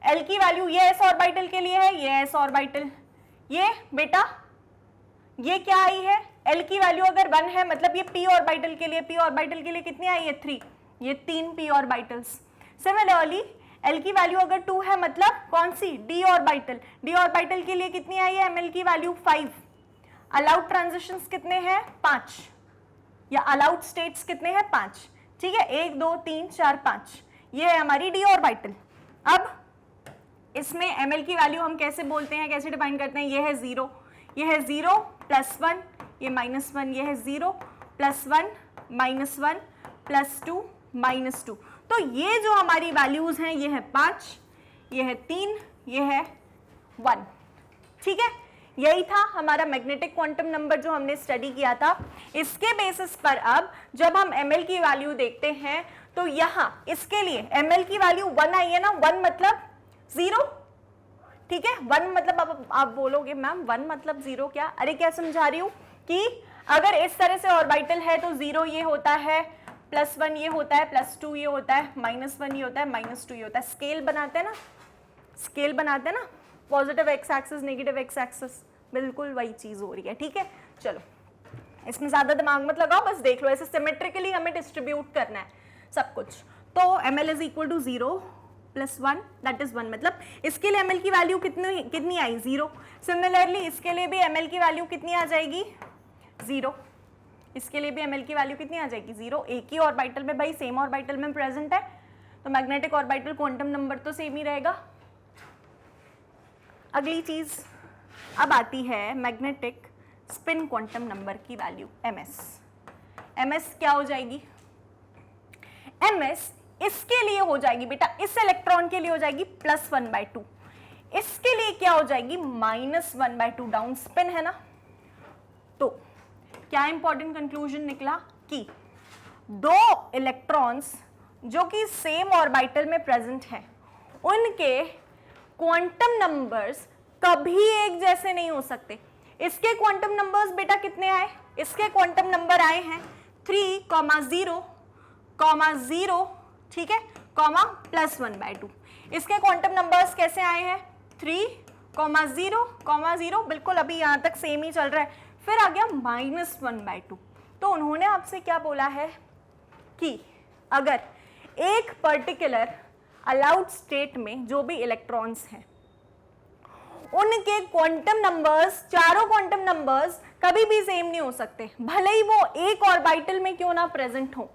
[SPEAKER 1] l की वैल्यू ये s ऑर्बिटल के लिए है, ये s ऑर्बिटल, ये बेटा ये क्या आई है, l की वैल्यू अगर 1 है मतलब ये p ऑर्बिटल के लिए, p ऑर्बिटल के लिए कितनी आई है 3, ये 3 p ऑर्बिटल्स। सिमिलरली l की वैल्यू अगर 2 है मतलब कौन सी, d ऑर्बिटल, d ऑर्बिटल के लिए कितनी आई है ml की वैल्यू 5। अलाउड ट्रांजिशंस कितने हैं 5, या अलाउड स्टेट्स कितने हैं 5, ठीक है, 1 2 3 4 5, ये है हमारी d ऑर्बिटल। अब इसमें ml की वैल्यू हम कैसे बोलते हैं, कैसे डिफाइन करते हैं, ये है 0, ये है 0 + 1, ये -1, ये है 0 + 1 -1 + 2 -2। तो ये जो हमारी वैल्यूज हैं ये है 5, ये है 3, ये है 1, ठीक है। यही था हमारा मैग्नेटिक क्वांटम नंबर जो हमने स्टडी किया था। इसके बेसिस पर अब जब हम ml की वैल्यू देखते हैं तो यहाँ इसके लिए ml की वैल्यू 1 आई है ना, 1 मतलब 0, ठीक है। 1 मतलब अब आप बोलोगे मैम 1 मतलब 0 क्या, अरे क्या समझा रही हूँ कि अगर इस तरह से ऑर्बिटल है तो 0 ये होता है, +1 ये होता है, +2 ये होता है, -1 ये होता है, -2 ये होता है। स्केल बनाते हैं ना, स्केल बनाते हैं ना, positive x axis negative x axis, बिल्कुल वही चीज हो रही है, ठीक है। चलो इसमें ज्यादा दिमाग मत लगाओ, बस देख लो, ऐसे सिमेट्रिकली हमें डिस्ट्रीब्यूट करना है सब कुछ। तो ml = 0 प्लस 1 दैट इज 1, मतलब इसके लिए ml की वैल्यू कितनी आई 0। सिमिलरली इसके लिए भी ml की वैल्यू कितनी आ जाएगी 0, इसके लिए भी ml की वैल्यू कितनी आ जाएगी 0। एक ही ऑर्बिटल में भाई, सेम ऑर्बिटल में प्रेजेंट है तो मैग्नेटिक ऑर्बिटल क्वांटम नंबर तो सेम ही रहेगा। अगली चीज अब आती है मैग्नेटिक स्पिन क्वांटम नंबर की वैल्यू ms। ms क्या हो जाएगी, ms इसके लिए हो जाएगी बेटा, इस इलेक्ट्रॉन के लिए हो जाएगी +1/2, इसके लिए क्या हो जाएगी -1/2, डाउन स्पिन है ना। तो क्या इंपॉर्टेंट कंक्लूजन निकला कि दो इलेक्ट्रॉन्स जो कि सेम ऑर्बिटल में प्रेजेंट हैं उनके क्वांटम नंबर्स कभी एक जैसे नहीं हो सकते। इसके क्वांटम नंबर्स बेटा कितने आए, इसके क्वांटम नंबर आए हैं 3,0,0, ठीक है, +1/2। इसके क्वांटम नंबर्स कैसे आए हैं 3,0,0, बिल्कुल अभी यहां तक सेम ही चल रहा है। फिर आ गया -1/2। तो उन्होंने आपसे क्या बोला है कि अगर एक पर्टिकुलर अलाउड स्टेट में जो भी इलेक्ट्रॉन्स हैं उनके क्वांटम नंबर्स, चारों क्वांटम नंबर्स कभी भी सेम नहीं हो सकते, भले ही वो एक ऑर्बिटल में क्यों ना प्रेजेंट हो।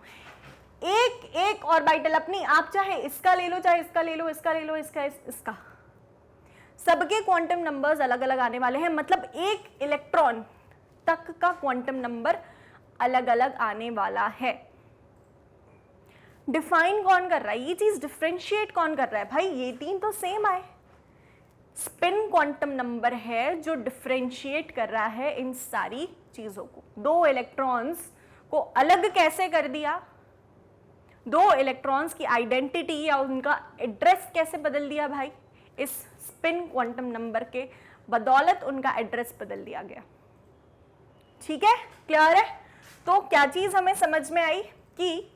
[SPEAKER 1] एक ऑर्बिटल अपनी, आप चाहे इसका ले लो, चाहे इसका ले लो, इसका ले लो, इसका, सबके क्वांटम नंबर्स अलग अलग आने वाले हैं। मतलब एक इलेक्ट्रॉन तक का क्वांटम नंबर अलग अलग आने वाला है। डिफाइन कौन कर रहा है ये चीज, डिफरेंशिएट कौन कर रहा है भाई, ये तीन तो सेम आए। स्पिन क्वांटम नंबर है जो डिफरेंशिएट कर रहा है इन सारी चीजों को। दो इलेक्ट्रॉन्स को अलग कैसे कर दिया, दो इलेक्ट्रॉन्स की आइडेंटिटी या उनका एड्रेस कैसे बदल दिया भाई, इस स्पिन क्वांटम नंबर के बदौलत उनका एड्रेस बदल दिया गया। ठीक है, क्लियर है। तो क्या चीज हमें समझ में आई कि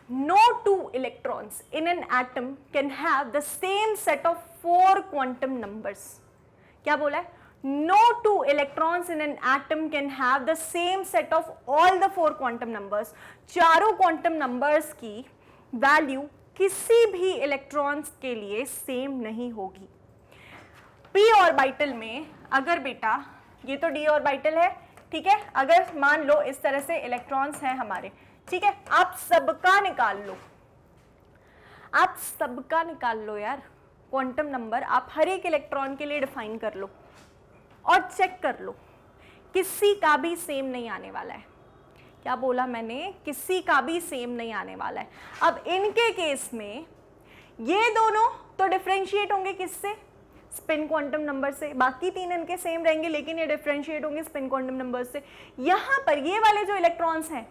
[SPEAKER 1] no two electrons in an atom can have the same set of 4 quantum numbers। क्या बोला है, no two electrons in an atom can have the same set of all the 4 quantum numbers। चारों quantum numbers की value किसी भी electrons के लिए same नहीं होगी। p ऑर्बिटल में अगर बेटा, ये तो d ऑर्बिटल है, ठीक है, अगर मान लो इस तरह से इलेक्ट्रॉन्स हैं हमारे, ठीक है, आप सबका निकाल लो, आप सबका निकाल लो यार क्वांटम नंबर, आप हर एक इलेक्ट्रॉन के लिए डिफाइन कर लो और चेक कर लो, किसी का भी सेम नहीं आने वाला है। क्या बोला मैंने, किसी का भी सेम नहीं आने वाला है। अब इनके केस में ये दोनों तो डिफरेंशिएट होंगे किससे, स्पिन क्वांटम नंबर से, बाकी तीन इनके सेम रहेंगे लेकिन ये डिफरेंशिएट होंगे स्पिन क्वांटम नंबर से। यहां पर ये वाले जो इलेक्ट्रॉन्स हैं,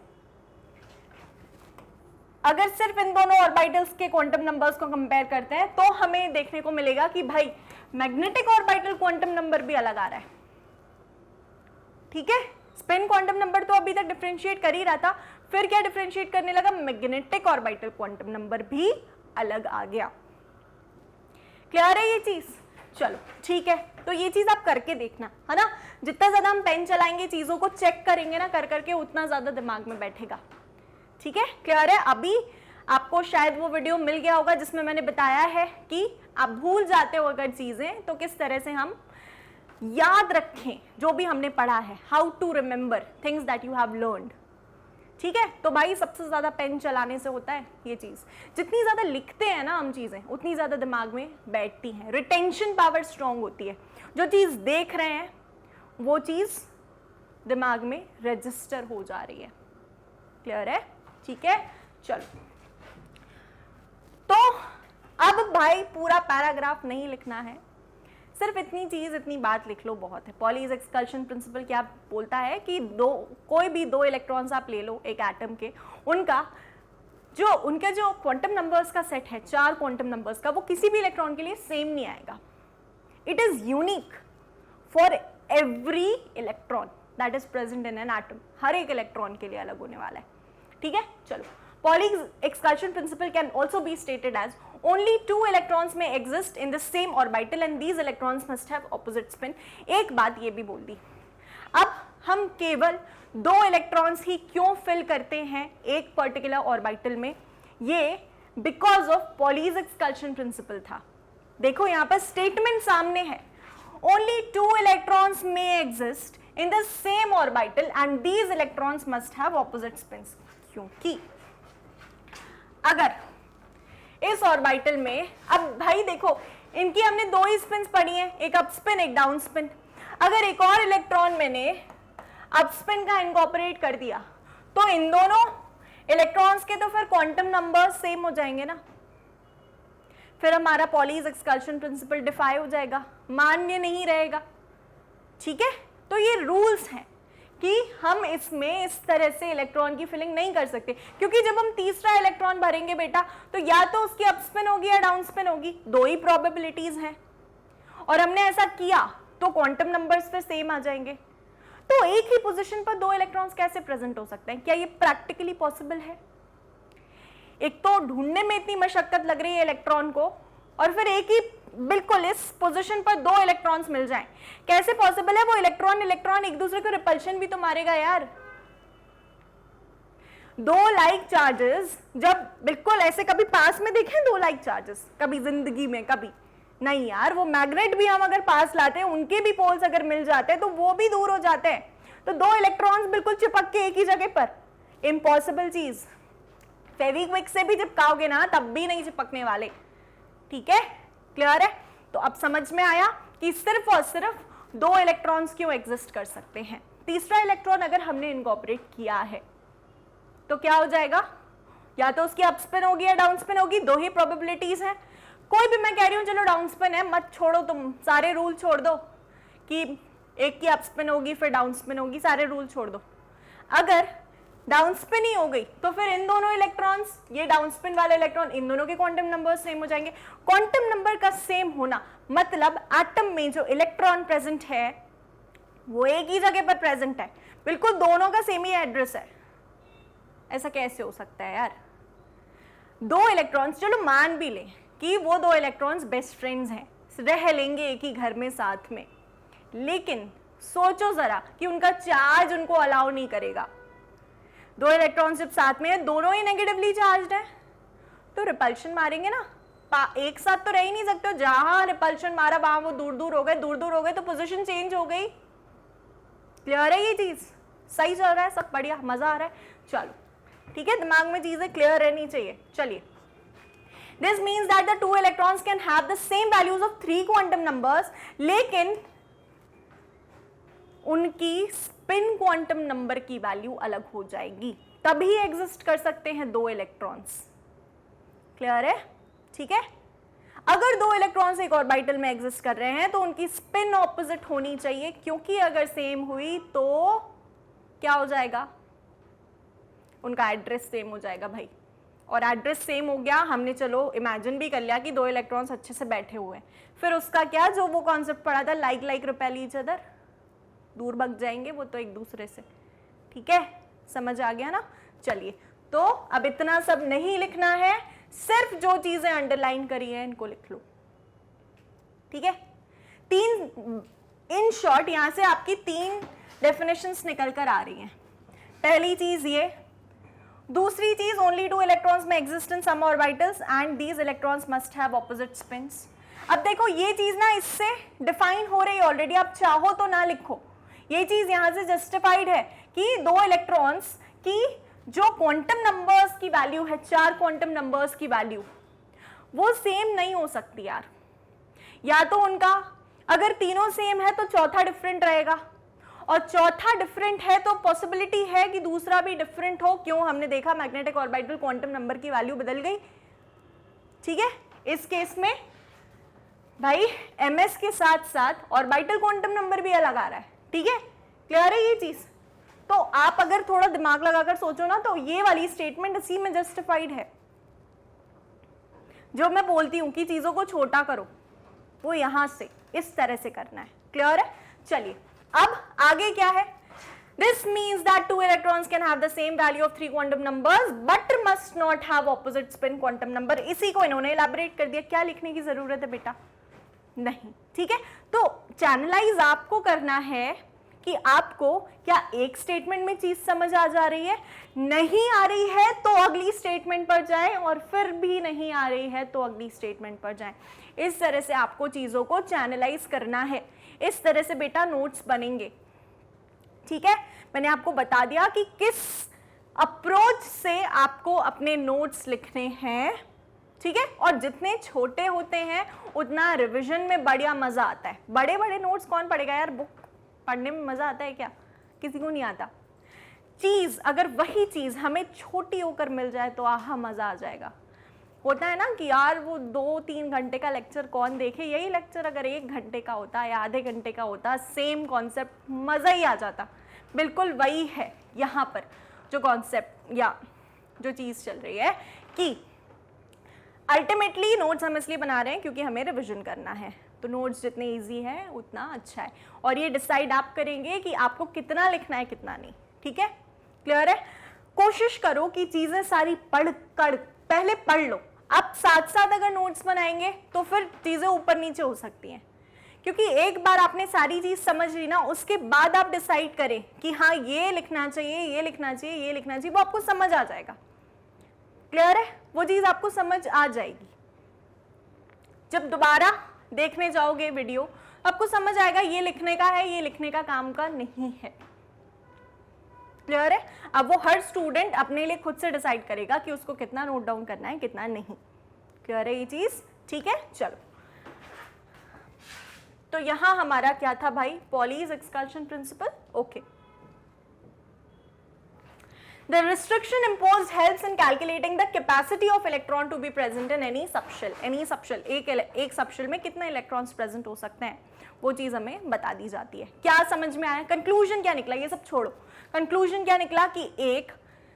[SPEAKER 1] अगर सिर्फ इन दोनों ऑर्बिटल्स के क्वांटम नंबर्स को कंपेयर करते हैं तो हमें देखने को मिलेगा कि भाई मैग्नेटिक ऑर्बिटल क्वांटम नंबर भी अलग आ रहा है। ठीक है, स्पिन क्वांटम नंबर तो अभी तक डिफरेंशिएट कर ही रहा था, फिर क्या डिफरेंशिएट करने लगा, मैग्नेटिक ऑर्बिटल क्वांटम नंबर भी अलग आ गया। क्लियर है ये चीज, चलो ठीक है। तो ये चीज आप करके देखना, है ना, जितना ज्यादा हम पेन चलाएंगे, चीजों को चेक करेंगे ना कर करके, उतना ज्यादा दिमाग में बैठेगा। ठीक है, क्लियर है। अभी आपको शायद वो वीडियो मिल गया होगा जिसमें मैंने बताया है कि आप भूल जाते हो अगर चीजें तो किस तरह से हम याद रखें जो भी हमने पढ़ा है, how to remember things that you have learned. ठीक है, तो भाई सबसे ज्यादा पेन चलाने से होता है ये चीज, जितनी ज्यादा लिखते हैं ना हम चीजें उतनी ज्यादा दिमाग में बैठती हैं, रिटेंशन पावर स्ट्रांग होती है। जो चीज देख रहे हैं वो चीज दिमाग में रजिस्टर हो जा रही है। क्लियर है, ठीक है, चलो। तो अब भाई पूरा पैराग्राफ नहीं लिखना है, सिर्फ इतनी चीज, इतनी बात लिख लो, बहुत है। पॉलीज एक्सकल्शन प्रिंसिपल क्या बोलता है कि कोई भी दो इलेक्ट्रॉन्स आप ले लो एक एटम के, उनके जो क्वांटम नंबर्स का सेट है, 4 क्वांटम नंबर्स का, वो किसी भी इलेक्ट्रॉन के लिए सेम नहीं आएगा। It is unique for every electron that is present in an atom. हर एक इलेक्ट्रॉन के लिए अलग होने वाला है। ठीक है, चलो। Pauli's exclusion principle can also be stated as only 2 electrons may exist in the same orbital and these electrons must have opposite spin। एक बात ये भी बोल दी, अब हम केवल 2 इलेक्ट्रॉन्स ही क्यों फिल करते हैं एक पर्टिकुलर ऑर्बिटल में, ये because of Pauli's exclusion principle था। देखो यहां पर स्टेटमेंट सामने है, only 2 electrons may exist in the same orbital and these electrons must have opposite spins. क्योंकि अगर इस ऑर्बिटल में, अब भाई देखो इनकी हमने 2 ही स्पिन्स पढ़ी हैं, एक अप स्पिन एक डाउन स्पिन। अगर एक और इलेक्ट्रॉन मैंने अप स्पिन का इनकॉर्पोरेट कर दिया तो इन दोनों इलेक्ट्रॉन्स के तो फिर क्वांटम नंबर सेम हो जाएंगे ना, फिर हमारा पॉलीज एक्सकल्शन प्रिंसिपल डिफाई हो जाएगा, मान्य नहीं रहेगा। ठीक है, तो ये रूल्स हैं कि हम इसमें इस तरह से इलेक्ट्रॉन की फिलिंग नहीं कर सकते, क्योंकि जब हम तीसरा इलेक्ट्रॉन भरेंगे बेटा तो या तो उसकी अप स्पिन होगी या डाउन स्पिन होगी, 2 ही प्रोबेबिलिटीज हैं, और हमने ऐसा किया तो क्वांटम नंबर्स फिर सेम आ जाएंगे। तो एक ही पोजीशन पर 2 इलेक्ट्रॉन्स कैसे प्रेजेंट हो सकते हैं? क्या ये प्रैक्टिकली पॉसिबल है? एक तो ढूंढने में इतनी मशक्कत लग रही है इलेक्ट्रॉन को, और फिर एक ही बिल्कुल इस पोजीशन पर 2 इलेक्ट्रॉन्स मिल जाएं, कैसे पॉसिबल है? वो इलेक्ट्रॉन एक दूसरे को रिपल्शन भी तो मारेगा यार। 2 लाइक चार्जेस जब बिल्कुल ऐसे कभी पास में देखे 2 लाइक चार्जेस कभी जिंदगी में? कभी नहीं यार। वो मैग्नेट भी हम अगर पास लाते हैं, उनके भी पोल्स अगर मिल जाते हैं तो वो भी दूर हो जाते हैं। तो 2 इलेक्ट्रॉन्स बिल्कुल चिपक के एक ही जगह पर, इम्पॉसिबल चीज। फेविक्विक से भी चिपकाओगे ना तब भी नहीं चिपकने वाले। ठीक है, क्लियर है? तो अब समझ में आया कि सिर्फ और सिर्फ 2 इलेक्ट्रॉन्स क्यों एग्जिस्ट कर सकते हैं। तीसरा इलेक्ट्रॉन अगर हमने इनकॉर्पोरेट किया है तो क्या हो जाएगा? या तो उसकी अप स्पिन होगी या डाउन स्पिन होगी, 2 ही प्रोबेबिलिटीज हैं। कोई भी, मैं कह रही हूं चलो डाउन स्पिन है, मत छोड़ो तुम, सारे रूल छोड़ दो कि एक की अप स्पिन होगी फिर डाउन स्पिन होगी, सारे रूल छोड़ दो। अगर डाउन स्पिन ही हो गई तो फिर इन दोनों इलेक्ट्रॉन्स, ये डाउन स्पिन वाले इलेक्ट्रॉन, इन दोनों के क्वांटम नंबर सेम हो जाएंगे। क्वांटम नंबर का सेम होना मतलब एटम में जो इलेक्ट्रॉन प्रेजेंट है वो एक ही जगह पर प्रेजेंट है, बिल्कुल दोनों का सेम ही एड्रेस है। ऐसा कैसे हो सकता है यार? 2 इलेक्ट्रॉन्स, चलो मान भी लें कि वो 2 इलेक्ट्रॉन्स बेस्ट फ्रेंड्स हैं, रह लेंगे एक ही घर में साथ में, लेकिन सोचो जरा कि उनका चार्ज उनको अलाउ नहीं करेगा। 2 इलेक्ट्रॉन्स जब साथ में है, दोनों ही नेगेटिवली चार्ज्ड है, तो रिपल्शन मारेंगे ना, एक साथ तो रह ही नहीं सकते। जहां रिपल्शन मारा वहां वो दूर दूर हो गए तो पोजीशन चेंज हो गई। क्लियर है? ये चीज सही चल रहा है, सब बढ़िया, मजा आ रहा है? चलो ठीक है, दिमाग में चीजें क्लियर रहनी चाहिए। चलिए, this means that the 2 electrons can have the same values of 3 quantum numbers, लेकिन उनकी स्पिन क्वांटम नंबर की वैल्यू अलग हो जाएगी, तभी एग्जिस्ट कर सकते हैं 2 इलेक्ट्रॉन्स। क्लियर है? ठीक है, अगर 2 इलेक्ट्रॉन्स एक ऑर्बिटल में एग्जिस्ट कर रहे हैं तो उनकी स्पिन ऑपोजिट होनी चाहिए, क्योंकि अगर सेम हुई तो क्या हो जाएगा? उनका एड्रेस सेम हो जाएगा भाई। और एड्रेस सेम हो गया, हमने चलो इमेजिन भी कर लिया कि 2 इलेक्ट्रॉन्स अच्छे से बैठे हुए हैं, फिर उसका क्या, जो वो कॉन्सेप्ट पढ़ा था लाइक रिपेल ईच अदर, दूर भग जाएंगे वो तो एक दूसरे से। ठीक है, समझ आ गया ना? चलिए, तो अब इतना सब नहीं लिखना है, सिर्फ जो चीजें अंडरलाइन करी है इनको लिख लो। ठीक है, 3 इन शॉर्ट यहां से आपकी 3 डेफिनेशंस निकल कर आ रही हैं। पहली चीज ये, दूसरी चीज only 2 electrons may exist in some orbitals and these electrons must have opposite spins. अब देखो ये चीज ना इससे डिफाइन हो रही है ऑलरेडी, आप चाहो तो ना लिखो, ये चीज यहां से जस्टिफाइड है कि 2 इलेक्ट्रॉन्स की जो क्वांटम नंबर्स की वैल्यू है, 4 क्वांटम नंबर्स की वैल्यू, वो सेम नहीं हो सकती यार। या तो उनका अगर तीनों सेम है तो चौथा डिफरेंट रहेगा, और चौथा डिफरेंट है तो पॉसिबिलिटी है कि दूसरा भी डिफरेंट हो। क्यों? हमने देखा मैग्नेटिक ऑर्बिटल क्वांटम नंबर की वैल्यू बदल गई। ठीक है, इस केस में भाई ms के साथ साथ ऑर्बिटल क्वांटम नंबर भी अलग आ रहा है। ठीक है, क्लियर है ये चीज? तो आप अगर थोड़ा दिमाग लगाकर सोचो ना तो ये वाली स्टेटमेंट इसी में जस्टिफाइड है। जो मैं बोलती हूं कि चीजों को छोटा करो, वो यहां से इस तरह से करना है। क्लियर है? चलिए, अब आगे क्या है? This means that 2 electrons can have the same value of 3 quantum numbers but must not have opposite spin quantum number। इसी को इन्होंने elaborate कर दिया। क्या लिखने की जरूरत है बेटा? नहीं। ठीक है, तो चैनलाइज आपको करना है कि आपको क्या एक स्टेटमेंट में चीज समझ आ जा रही है, नहीं आ रही है तो अगली स्टेटमेंट पर जाएं, और फिर भी नहीं आ रही है तो अगली स्टेटमेंट पर जाएं। इस तरह से आपको चीजों को चैनलाइज करना है, इस तरह से बेटा नोट्स बनेंगे। ठीक है, मैंने आपको बता दिया कि किस अप्रोच से आपको अपने नोट्स लिखने हैं। ठीक है, और जितने छोटे होते हैं उतना रिवीजन में बढ़िया मजा आता है। बड़े बड़े नोट्स कौन पढ़ेगा यार, बुक पढ़ने में मजा आता है क्या, किसी को नहीं आता। चीज अगर वही चीज हमें छोटी होकर मिल जाए तो आहा मजा आ जाएगा। होता है ना कि यार वो 2-3 घंटे का लेक्चर कौन देखे, यही लेक्चर अगर 1 घंटे का होता या आधे घंटे का होता, सेम कॉन्सेप्ट, मजा ही आ जाता। बिल्कुल वही है यहाँ पर जो कॉन्सेप्ट या जो चीज चल रही है कि अल्टीमेटली नोट्स हम इसलिए बना रहे हैं क्योंकि हमें रिविजन करना है। तो नोट्स जितने इजी है उतना अच्छा है, और ये डिसाइड आप करेंगे कि आपको कितना लिखना है कितना नहीं। ठीक है, क्लियर है। कोशिश करो कि चीजें सारी पढ़ कर पहले पढ़ लो, आप साथ साथ अगर नोट्स बनाएंगे तो फिर चीजें ऊपर नीचे हो सकती हैं, क्योंकि एक बार आपने सारी चीज समझ ली ना, उसके बाद आप डिसाइड करें कि हाँ ये लिखना चाहिए, ये लिखना चाहिए, ये लिखना चाहिए, वो आपको समझ आ जाएगा। क्लियर है, वो चीज आपको समझ आ जाएगी। जब दोबारा देखने जाओगे वीडियो आपको समझ आएगा ये लिखने का है, ये लिखने का काम का नहीं है। क्लियर है। अब वो हर स्टूडेंट अपने लिए खुद से डिसाइड करेगा कि उसको कितना नोट डाउन करना है कितना नहीं। क्लियर है ये चीज, ठीक है। चलो, तो यहां हमारा क्या था भाई, Pauli's exclusion principle. Okay, the restriction imposed helps in calculating the capacity of electron to be present in any subshell। any subshell, एक सबशेल में कितने इलेक्ट्रॉन्स प्रेजेंट हो सकते हैं वो चीज हमें बता दी जाती है। क्या समझ में आया, कंक्लूजन क्या निकला, ये सब छोड़ो, कंक्लूजन क्या निकला कि एक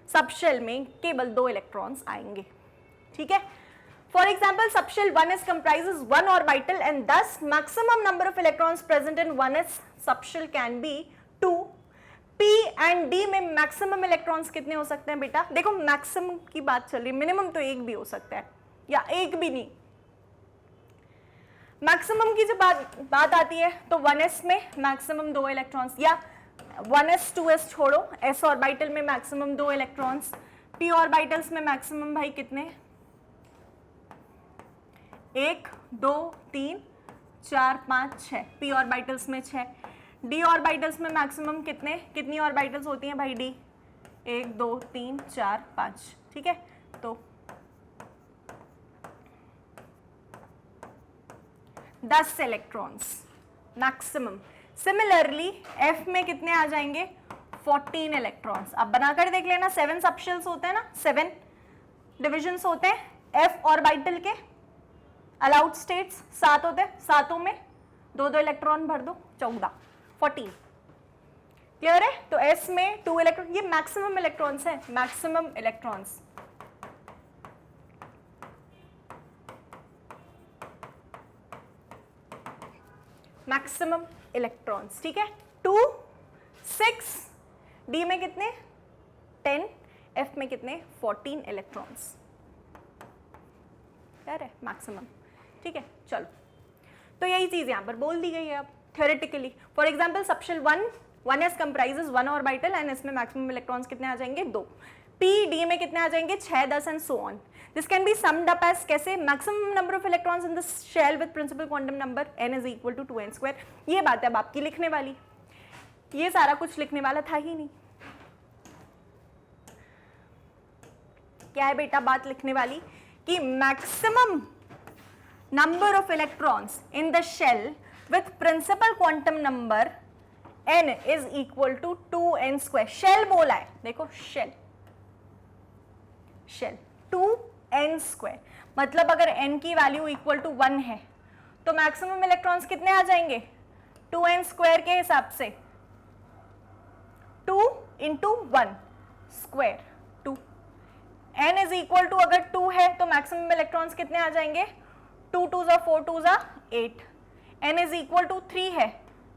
[SPEAKER 1] सबशेल में केवल 2 इलेक्ट्रॉन्स आएंगे। ठीक है, for example subshell 1s comprises 1 orbital and thus maximum number of electrons present in 1s subshell can be 2। P and D में मैक्सिमम इलेक्ट्रॉन्स कितने हो सकते हैं बेटा, देखो मैक्सिमम की बात चल रही है, मिनिमम तो एक भी हो सकता है या एक भी नहीं। मैक्सिमम की जब बात आती है तो 1s में मैक्सिमम 2 इलेक्ट्रॉन्स, या 1s 2s छोड़ो, s ऑर्बिटल में मैक्सिमम 2 इलेक्ट्रॉन्स, p ऑर्बिटल्स में मैक्सिमम भाई कितने, 1 2 3 4 5 6, p ऑर्बिटल्स में 6, d ऑर्बिटल्स में मैक्सिमम कितने, कितनी ऑर्बिटल्स होती हैं भाई d, 1 2 3 4 5। ठीक है, तो 10 इलेक्ट्रॉन्स मैक्सिमम। सिमिलरली f में कितने आ जाएंगे, 14 इलेक्ट्रॉन्स। अब बनाकर देख लेना, 7 सबशेल्स होते हैं ना, 7 डिविजन्स होते हैं f ऑर्बिटल के, अलाउड स्टेट्स 7 होते हैं, 7 में 2 इलेक्ट्रॉन भर दो, 14 14। क्लियर है, तो s में 2 इलेक्ट्रॉन, ये मैक्सिमम इलेक्ट्रॉन्स है, मैक्सिमम इलेक्ट्रॉन्स। मैक्सिमम इलेक्ट्रॉन्स, ठीक है। 2 6, d में कितने 10, f में कितने 14 इलेक्ट्रॉन्स। क्लियर है, मैक्सिमम। ठीक है, चलो, तो यही चीज यहां पर बोल दी गई है। अब theoretically, for example subshell 1s comprises 1 orbital and इसमें maximum electrons कितने आ जाएंगे 2, p d में कितने आ जाएंगे 6 10 and so on। this can be summed up as कैसे, maximum number of electrons in the shell with principal quantum number n is equal to 2n square। ये बात है अब आपकी लिखने वाली, ये सारा कुछ लिखने वाला था ही नहीं। क्या है बेटा बात लिखने वाली कि maximum number of electrons in the shell with principal quantum number n is equal to 2n square। Shell बोला है, देखो शेल 2n square, मतलब अगर n की वैल्यू इक्वल टू 1 है तो मैक्सिमम इलेक्ट्रॉन्स कितने आ जाएंगे 2n स्क्वायर के हिसाब से, 2 into 1 square 2, n is equal to अगर 2 है तो मैक्सिमम इलेक्ट्रॉन्स कितने आ जाएंगे 2 2 4 2 8, n इज इक्वल टू 3 है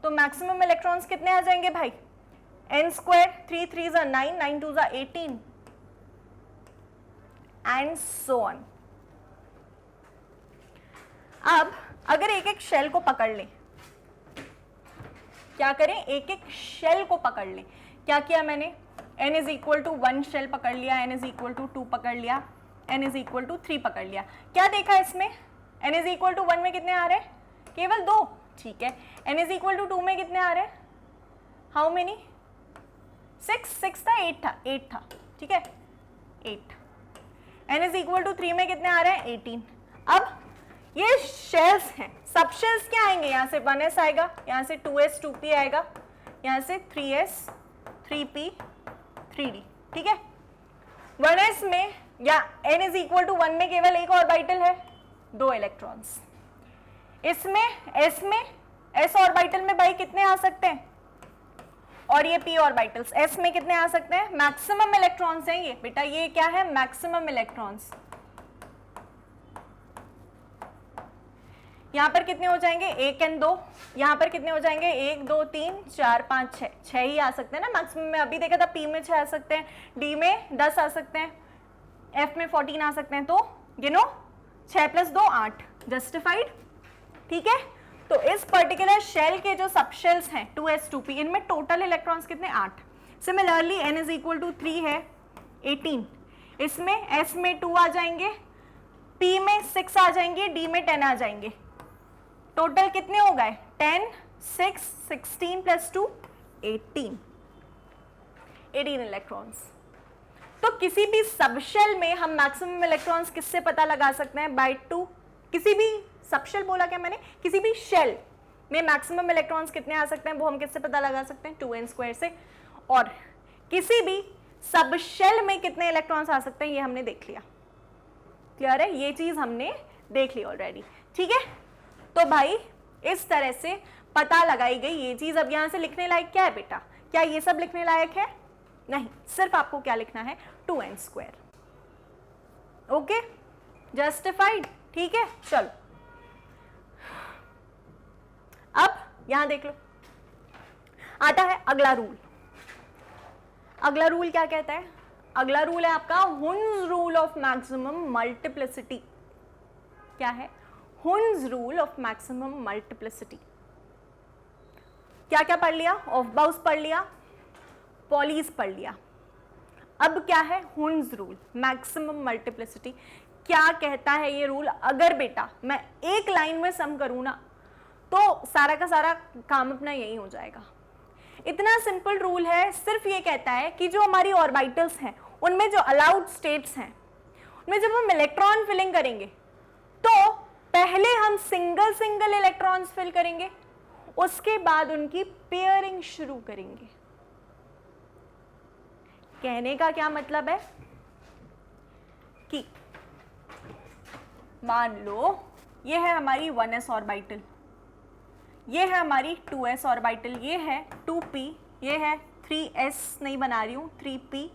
[SPEAKER 1] तो मैक्सिमम इलेक्ट्रॉन्स कितने आ जाएंगे भाई n square, 3 3 9 9 2 18 and so on. अब अगर एक एक शेल को पकड़ लें, क्या करें, एक एक शेल को पकड़ लें। क्या किया मैंने, n is equal to 1 shell पकड़ लिया, n इज इक्वल टू 2 पकड़ लिया, n इज इक्वल टू 3 पकड़ लिया। क्या देखा इसमें, n इज इक्वल टू 1 में कितने आ रहे हैं, केवल 2, ठीक है। n इज इक्वल टू 2 में कितने आ रहे हैं, हाउ मेनी, 6 था, 8 था, ठीक है, 8। n इज इक्वल टू 3 में कितने आ रहे हैं, 18। अब ये शेल्स हैं, सब शेल्स क्या आएंगे, यहाँ से 1s आएगा, यहाँ से 2s 2p आएगा, यहाँ से 3s 3p 3d, ठीक है। 1s में या n इज इक्वल टू 1 में केवल एक ऑर्बिटल है, 2 इलेक्ट्रॉन्स। इसमें s में s ऑर्बिटल में भाई कितने आ सकते हैं, और ये p ऑर्बिटल्स, s में कितने आ सकते हैं, मैक्सिमम इलेक्ट्रॉन्स हैं ये बेटा, ये क्या है, मैक्सिमम इलेक्ट्रॉन्स। यहाँ पर कितने हो जाएंगे, 1 और 2, यहाँ पर कितने हो जाएंगे, 1 2 3 4 5 6, 6 ही आ सकते हैं ना मैक्सिमम में। अभी देखा था p में 6 आ सकते हैं, d में 10 आ सकते हैं, f में 14 आ सकते हैं, तो गिनो 6 + 2 8, जस्टिफाइड, ठीक है। तो इस पर्टिकुलर शेल के जो सब शेल्स हैं 2s 2p, इनमें टोटल इलेक्ट्रॉन्स कितने, 8। Similarly n is equal to 3 है, 18, इसमें s में 2 आ जाएंगे, p में 6 आ जाएंगे, d में 10 आ जाएंगे। टोटल कितने हो गए, 10 6 16 + 2 18 इलेक्ट्रॉन्स। तो किसी भी सबशेल में हम मैक्सिमम इलेक्ट्रॉन्स किससे पता लगा सकते हैं, बाय 2। किसी भी सबशेल बोला क्या मैंने, किसी भी शेल में मैक्सिमम इलेक्ट्रॉन्स कितने आ सकते हैं, वो हम किससे पता लगा सकते हैं, 2n² से। और किसी भी सबशेल में कितने इलेक्ट्रॉन्स आ सकते हैं ये हमने देख लिया, क्लियर है, ये चीज हमने देख ली ऑलरेडी, ठीक है। तो भाई इस तरह से पता लगाई गई ये चीज। अब यहां से लिखने लायक क्या है बेटा, क्या ये सब लिखने लायक है, नहीं, सिर्फ आपको क्या लिखना है, 2n²। ओके, जस्टिफाइड, ठीक है। चलो अब यहां देख लो, आता है अगला रूल। अगला रूल क्या कहता है, अगला रूल है आपका Hund's rule of maximum multiplicity. क्या है, Hund's rule of maximum multiplicity. क्या क्या पढ़ लिया, ऑफबाउस पढ़ लिया, पॉलीज पढ़ लिया। अब क्या है हुन्स रूल, मैक्सिमम मल्टीप्लिसिटी। क्या कहता है ये रूल, अगर बेटा मैं एक लाइन में सम करूं ना तो सारा का सारा काम अपना यही हो जाएगा। इतना सिंपल रूल है, सिर्फ ये कहता है कि जो हमारी ऑर्बिटल्स हैं उनमें जो अलाउड स्टेट्स हैं उनमें जब हम इलेक्ट्रॉन फिलिंग करेंगे तो पहले हम सिंगल सिंगल इलेक्ट्रॉन्स फिल करेंगे, उसके बाद उनकी पेयरिंग शुरू करेंगे। कहने का क्या मतलब है कि मान लो ये है हमारी 1s ऑर्बिटल, ये है हमारी 2s ऑर्बिटल, ये है 2p, ये है 3s नहीं बना रही हूँ, 3p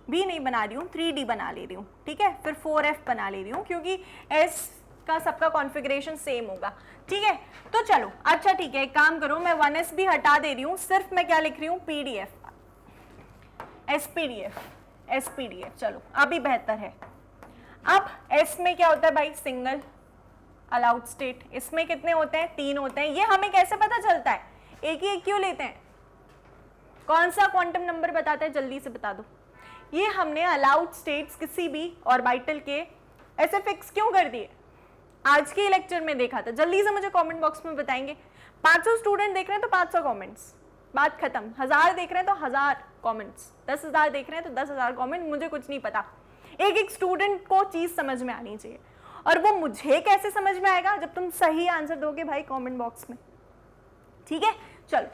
[SPEAKER 1] भी नहीं बना रही हूँ, 3d बना ले रही हूँ, ठीक है। फिर 4f बना ले रही हूँ क्योंकि s का सबका कॉन्फ़िगरेशन सेम होगा, ठीक है। तो चलो अच्छा ठीक है, एक काम करो, मैं 1s भी हटा दे रही हूँ, सिर्फ मैं क्या लिख रही हूँ, pdf spdf। चलो अभी बेहतर है। अब s में क्या होता है भाई, सिंगल अलाउड स्टेट। इसमें कितने होते हैं, 3 होते हैं। ये हमें कैसे पता चलता है, एक ही एक क्यों लेते हैं, कौन सा क्वांटम नंबर बताता है, जल्दी से बता दो। ये हमने अलाउड स्टेट्स किसी भी ऑर्बिटल के ऐसे फिक्स क्यों कर दिए, आज के लेक्चर में देखा था। जल्दी से मुझे कमेंट बॉक्स में बताएंगे। 500 स्टूडेंट देख रहे हैं तो 500 कमेंट्स, बात खत्म। 1000 देख रहे हैं तो 1000 कमेंट्स, 10,000 देख रहे हैं तो 10,000 कमेंट। मुझे कुछ नहीं पता, एक एक स्टूडेंट को चीज समझ में आनी चाहिए। और वो मुझे कैसे समझ में आएगा, जब तुम सही आंसर दोगे भाई कमेंट बॉक्स में, ठीक है। चलो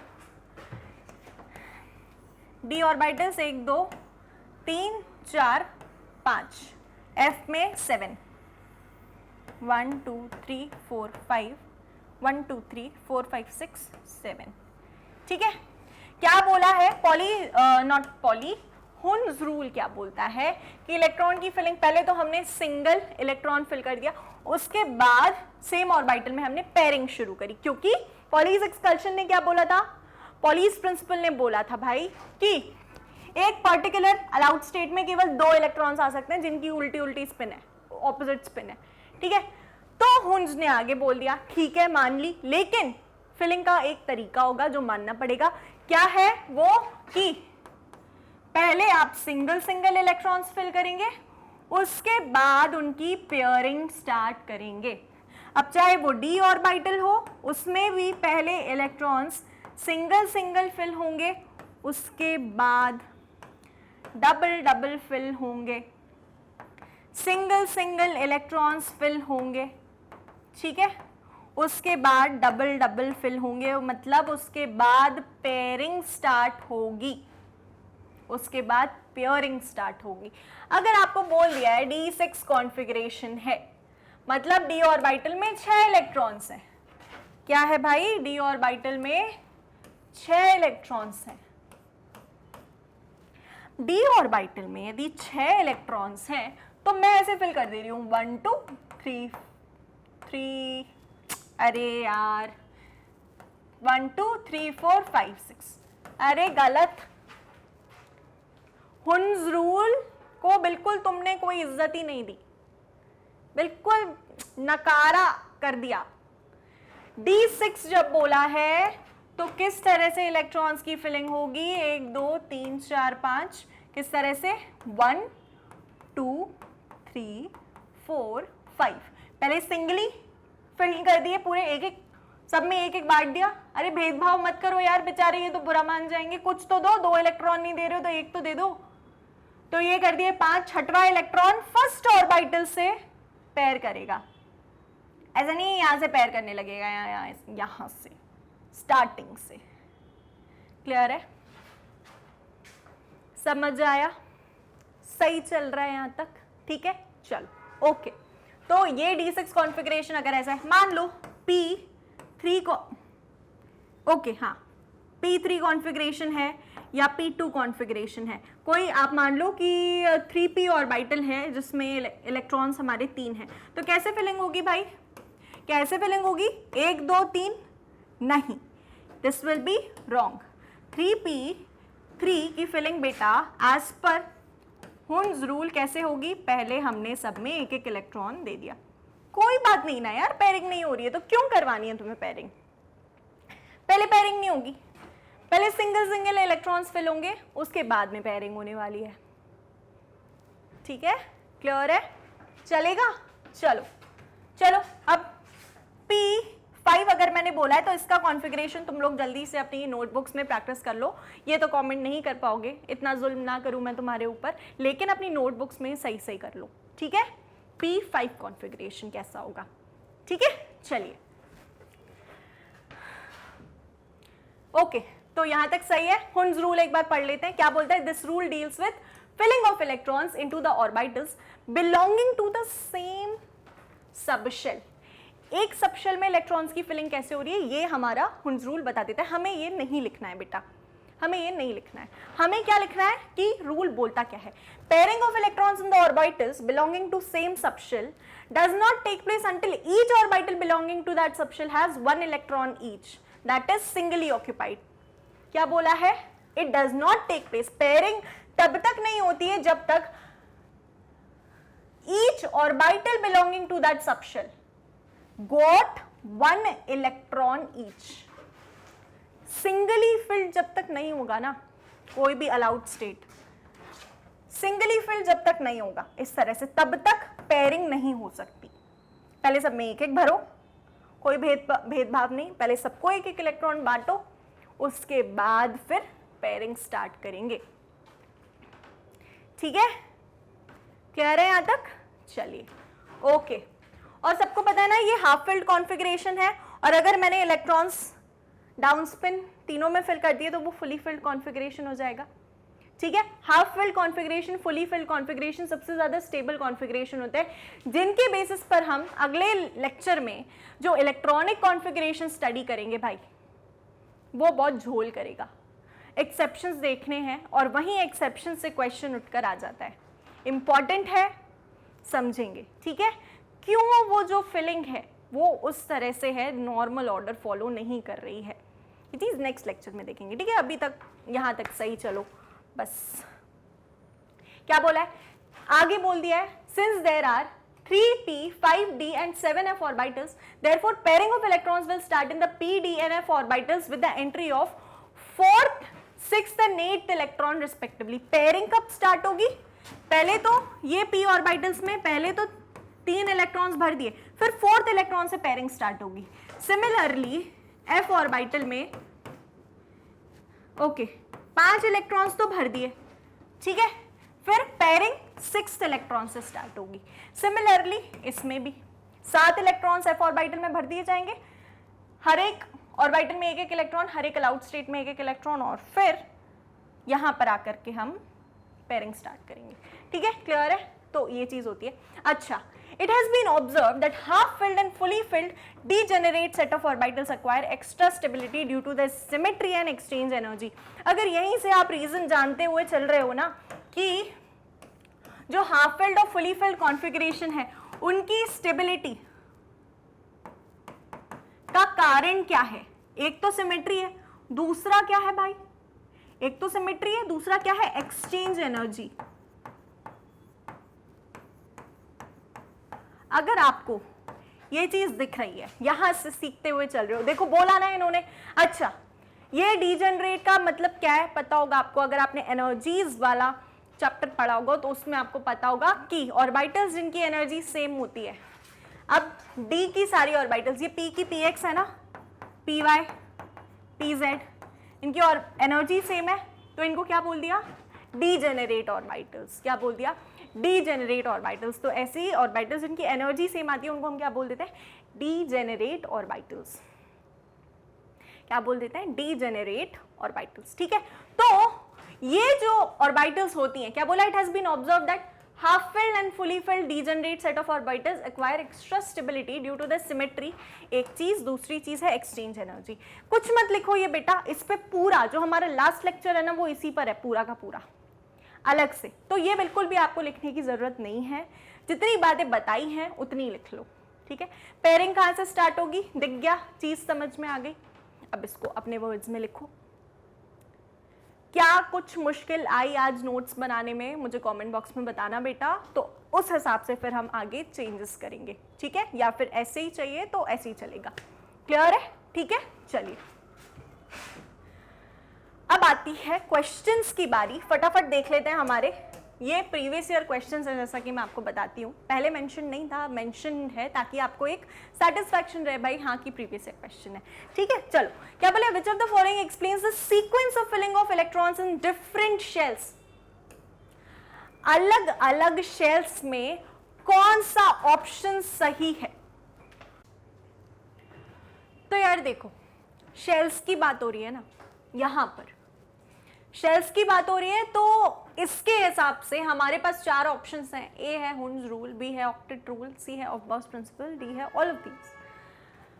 [SPEAKER 1] डी ऑर्बिटल्स 1 2 3 4 5, एफ में 7, 1 2 3 4 5, 1 2 3 4 5 6 7, ठीक है। क्या बोला है poly not poly, Hund's rule क्या बोलता है कि इलेक्ट्रॉन की फिलिंग, पहले तो हमने सिंगल इलेक्ट्रॉन फिल कर दिया, उसके बाद सेम ऑर्बिटल में हमने पेयरिंग शुरू करी। क्योंकि पॉलीज एक्सकल्शन ने क्या बोला था, पॉलीज प्रिंसिपल ने बोला था भाई कि एक पर्टिकुलर अलाउड स्टेट में केवल 2 इलेक्ट्रॉन्स आ सकते हैं जिनकी उल्टी उल्टी स्पिन है, ऑपोजिट स्पिन है, ठीक है। तो हुन्स ने आगे बोल दिया, ठीक है मान ली, लेकिन फिलिंग का एक तरीका होगा जो मानना पड़ेगा। क्या है वो? कि पहले आप सिंगल सिंगल इलेक्ट्रॉन्स फिल करेंगे, उसके बाद उनकी पेयरिंग स्टार्ट करेंगे। अब चाहे वो d ऑर्बिटल हो, उसमें भी पहले इलेक्ट्रॉन्स सिंगल सिंगल फिल होंगे, उसके बाद डबल डबल फिल होंगे, सिंगल सिंगल इलेक्ट्रॉन्स फिल होंगे, ठीक है, उसके बाद डबल डबल फिल होंगे, मतलब उसके बाद पेयरिंग स्टार्ट होगी, उसके बाद पेयरिंग स्टार्ट होगी। अगर आपको बोल दिया है d6 कॉन्फ़िगरेशन है, मतलब d ऑर्बिटल में 6 इलेक्ट्रॉन्स हैं। क्या है भाई? d ऑर्बिटल में 6 इलेक्ट्रॉन्स हैं। d ऑर्बिटल में यदि 6 इलेक्ट्रॉन्स हैं तो मैं ऐसे फिल कर दे रही हूं 1 2 3 3, अरे यार 1 2 3 4 5 6, अरे गलत। हुन्स रूल को बिल्कुल तुमने कोई इज्जत ही नहीं दी, बिल्कुल नकारा कर दिया। D6 जब बोला है तो किस तरह से इलेक्ट्रॉन्स की फिलिंग होगी? 1 2 3 4 5, किस तरह से? 1 2 3 4 5। पहले सिंगली फिल कर दिए पूरे, एक एक सब में एक एक बांट दिया। अरे भेदभाव मत करो यार, बेचारे ये तो बुरा मान जाएंगे, कुछ तो दो। 2 इलेक्ट्रॉन नहीं दे रहे हो तो एक तो दे दो। तो ये कर दिए 5, छठवां इलेक्ट्रॉन फर्स्ट ऑर्बिटल से पेयर करेगा। ऐसा नहीं यहां से पेयर करने लगेगा, यहां से स्टार्टिंग से। क्लियर है? समझ आया? सही चल रहा है यहां तक? ठीक है, चलो ओके। तो ये D6 कॉन्फ़िगरेशन अगर ऐसा है, मान लो P3 को, ओके हाँ, P3 कॉन्फ़िगरेशन है या P2 कॉन्फ़िगरेशन है, कोई आप मान लो कि 3p ऑर्बिटल है जिसमें इलेक्ट्रॉन्स हमारे 3 हैं, तो कैसे फिलिंग होगी भाई? कैसे फिलिंग होगी? 1 2 3 नहीं, this will be wrong. 3p3 की फिलिंग बेटा एज पर हुन्स रूल कैसे होगी? पहले हमने सब में एक एक इलेक्ट्रॉन दे दिया। कोई बात नहीं ना यार, पेयरिंग नहीं हो रही है तो क्यों करवानी है तुम्हें पेयरिंग? पहले पेयरिंग नहीं होगी, पहले सिंगल सिंगल इलेक्ट्रॉन्स फिल होंगे, उसके बाद में पेयरिंग होने वाली है। ठीक है, क्लियर है? चलेगा? चलो चलो, अब P5 अगर मैंने बोला है तो इसका कॉन्फ़िगरेशन तुम लोग जल्दी से अपनी नोटबुक्स में प्रैक्टिस कर लो। ये तो कमेंट नहीं कर पाओगे, इतना जुल्म ना करूं मैं तुम्हारे ऊपर, लेकिन अपनी नोटबुक्स में सही सही कर लो। ठीक है, P5 कॉन्फ़िगरेशन कैसा होगा? ठीक है, चलिए ओके, तो यहां तक सही है। हुन्स रूल एक बार पढ़ लेते हैं, क्या बोलता है? This rule deals with filling of electrons into the orbitals belonging to the same subshell. एक सबशेल में इलेक्ट्रॉन्स की फिलिंग कैसे हो रही है ये हमारा हुन्स रूल बता देता है। हमें ये नहीं लिखना है बेटा, हमें ये नहीं लिखना है। हमें क्या लिखना है कि रूल बोलता क्या है? Pairing of electrons in the orbitals belonging to same subshell does not take place until each orbital belonging to that subshell has 1 electron each, that is singly occupied. क्या बोला है? It does not take place. Pairing तब तक नहीं होती है जब तक each orbital belonging to that subshell got 1 electron each. Singly field जब तक नहीं होगा ना, कोई भी अलाउड स्टेट सिंगली फिल्ड जब तक नहीं होगा इस तरह से, तब तक पेयरिंग नहीं हो सकती। पहले सब में एक एक भरो, कोई भेदभाव नहीं, पहले सबको एक एक इलेक्ट्रॉन बांटो, उसके बाद फिर पेयरिंग स्टार्ट करेंगे। ठीक है, क्लियर है यहां तक? चलिए ओके। और सबको पता है ना ये हाफ फिल्ड कॉन्फ़िगरेशन है, और अगर मैंने इलेक्ट्रॉन्स डाउन स्पिन तीनों में फिल कर दिए तो वो फुली फिल्ड कॉन्फ़िगरेशन हो जाएगा। ठीक है, half filled configuration, fully filled configuration सबसे ज्यादा स्टेबल कॉन्फ़िगरेशन होते हैं, जिनके बेसिस पर हम अगले लेक्चर में जो इलेक्ट्रॉनिक कॉन्फ़िगरेशन स्टडी करेंगे भाई वो बहुत झोल करेगा। एक्सेप्शंस देखने हैं और वहीं एक्सेप्शन से क्वेश्चन उठकर आ जाता है। इंपॉर्टेंट है, समझेंगे। ठीक है, क्यों वो जो फिलिंग है वो उस तरह से है, नॉर्मल ऑर्डर फॉलो नहीं कर रही है, ये चीज नेक्स्ट लेक्चर में देखेंगे। ठीक है, अभी तक यहां तक सही चलो बस। क्या बोला है? आगे बोल दिया है, since there are 3p, 5d and 7f orbitals. Therefore, pairing of electrons will start in the p, d and f orbitals with the entry of 4th, 6th and 8th electron respectively. Pairing कब start होगी? पहले तो ये p orbitals में पहले तो 3 electrons भर दिए, फिर 4th इलेक्ट्रॉन से pairing start होगी. Similarly, f orbital में ओके 5 इलेक्ट्रॉन्स तो भर दिए, ठीक है, फिर पेयरिंग 6th इलेक्ट्रॉन से स्टार्ट होगी. सिमिलरली इसमें भी 7 इलेक्ट्रॉन्स एफ ऑर्बिटल में भर दिए जाएंगे, हर एक ऑर्बिटल में एक एक इलेक्ट्रॉन, हर एक अलाउड स्टेट में एक एक इलेक्ट्रॉन, और फिर यहां पर आकर के हम पेयरिंग स्टार्ट करेंगे. ठीक है, क्लियर है? तो ये चीज होती है. अच्छा, it has been observed that half filled and fully filled degenerate set of orbitals acquire extra stability due to the symmetry and exchange energy. अगर यहीं से आप रीजन जानते हुए चल रहे हो ना कि जो हाफ फिल्ड और फुली फिल्ड कॉन्फ़िगरेशन है उनकी स्टेबिलिटी का कारण क्या है? एक तो सिमेट्री है, दूसरा क्या है भाई? एक तो सिमेट्री है, दूसरा क्या है? Exchange energy. अगर आपको ये चीज दिख रही है, यहां से सीखते हुए चल रहे हो, देखो बोला ना इन्होंने. अच्छा, ये डीजेनरेट का मतलब क्या है पता होगा आपको. अगर आपने एनर्जीज वाला चैप्टर पढ़ा होगा तो उसमें आपको पता होगा कि ऑर्बिटल्स जिनकी एनर्जी सेम होती है. अब डी की सारी ऑर्बिटल्स, ये पी की पी एक्स है ना, पी वाई पी जेड, इनकी और एनर्जी सेम है, तो इनको क्या बोल दिया? Degenerate orbitals. क्या बोल दिया? Degenerate orbitals. तो ऐसे ही ऑर्बिटल्स जिनकी एनर्जी सेम आती है उनको हम क्या बोल देते हैं? Degenerate orbitals. क्या बोल देते हैं? Degenerate orbitals. ठीक है, तो ये जो ऑर्बिटल्स होती हैं, क्या बोला? It has been observe that half filled and fully filled degenerate set of orbitals acquire extra stability due to the symmetry. एक चीज, दूसरी चीज है एक्सचेंज एनर्जी. कुछ मत लिखो ये बेटा, इस पे पूरा जो हमारा लास्ट लेक्चर है ना वो इसी पर है, पूरा का पूरा अलग से. तो ये बिल्कुल भी आपको लिखने की जरूरत नहीं है, जितनी बातें बताई हैं उतनी लिख लो. ठीक है, पेयरिंग कहाँ से स्टार्ट होगी? दिख गया, चीज समझ में आ गई. अब इसको अपने वर्ड्स में लिखो. क्या कुछ मुश्किल आई आज नोट्स बनाने में? मुझे कमेंट बॉक्स में बताना बेटा, तो उस हिसाब से फिर हम आगे चेंजेस करेंगे. ठीक है, या फिर ऐसे ही चाहिए तो ऐसे ही चलेगा. क्लियर है? ठीक है, चलिए अब आती है क्वेश्चंस की बारी. फटाफट देख लेते हैं. हमारे ये प्रीवियस ईयर क्वेश्चंस हैं, जैसा कि मैं आपको बताती हूँ. पहले मेंशन नहीं था, मेंशन है ताकि आपको एक सेटिस्फैक्शन रहे भाई हाँ की प्रीवियस ईयर क्वेश्चन है. ठीक है, चलो क्या बोले? Which of the following explains the sequence of filling of electrons in different shells. अलग अलग शेल्स में कौन सा ऑप्शन सही है? तो यार देखो, शेल्स की बात हो रही है ना, यहां पर शेल्स की बात हो रही है, तो इसके हिसाब से हमारे पास 4 ऑप्शंस हैं. ए है हुन्स रूल, बी है ऑक्टेट रूल, सी है ऑफबाउस प्रिंसिपल, डी है all of these.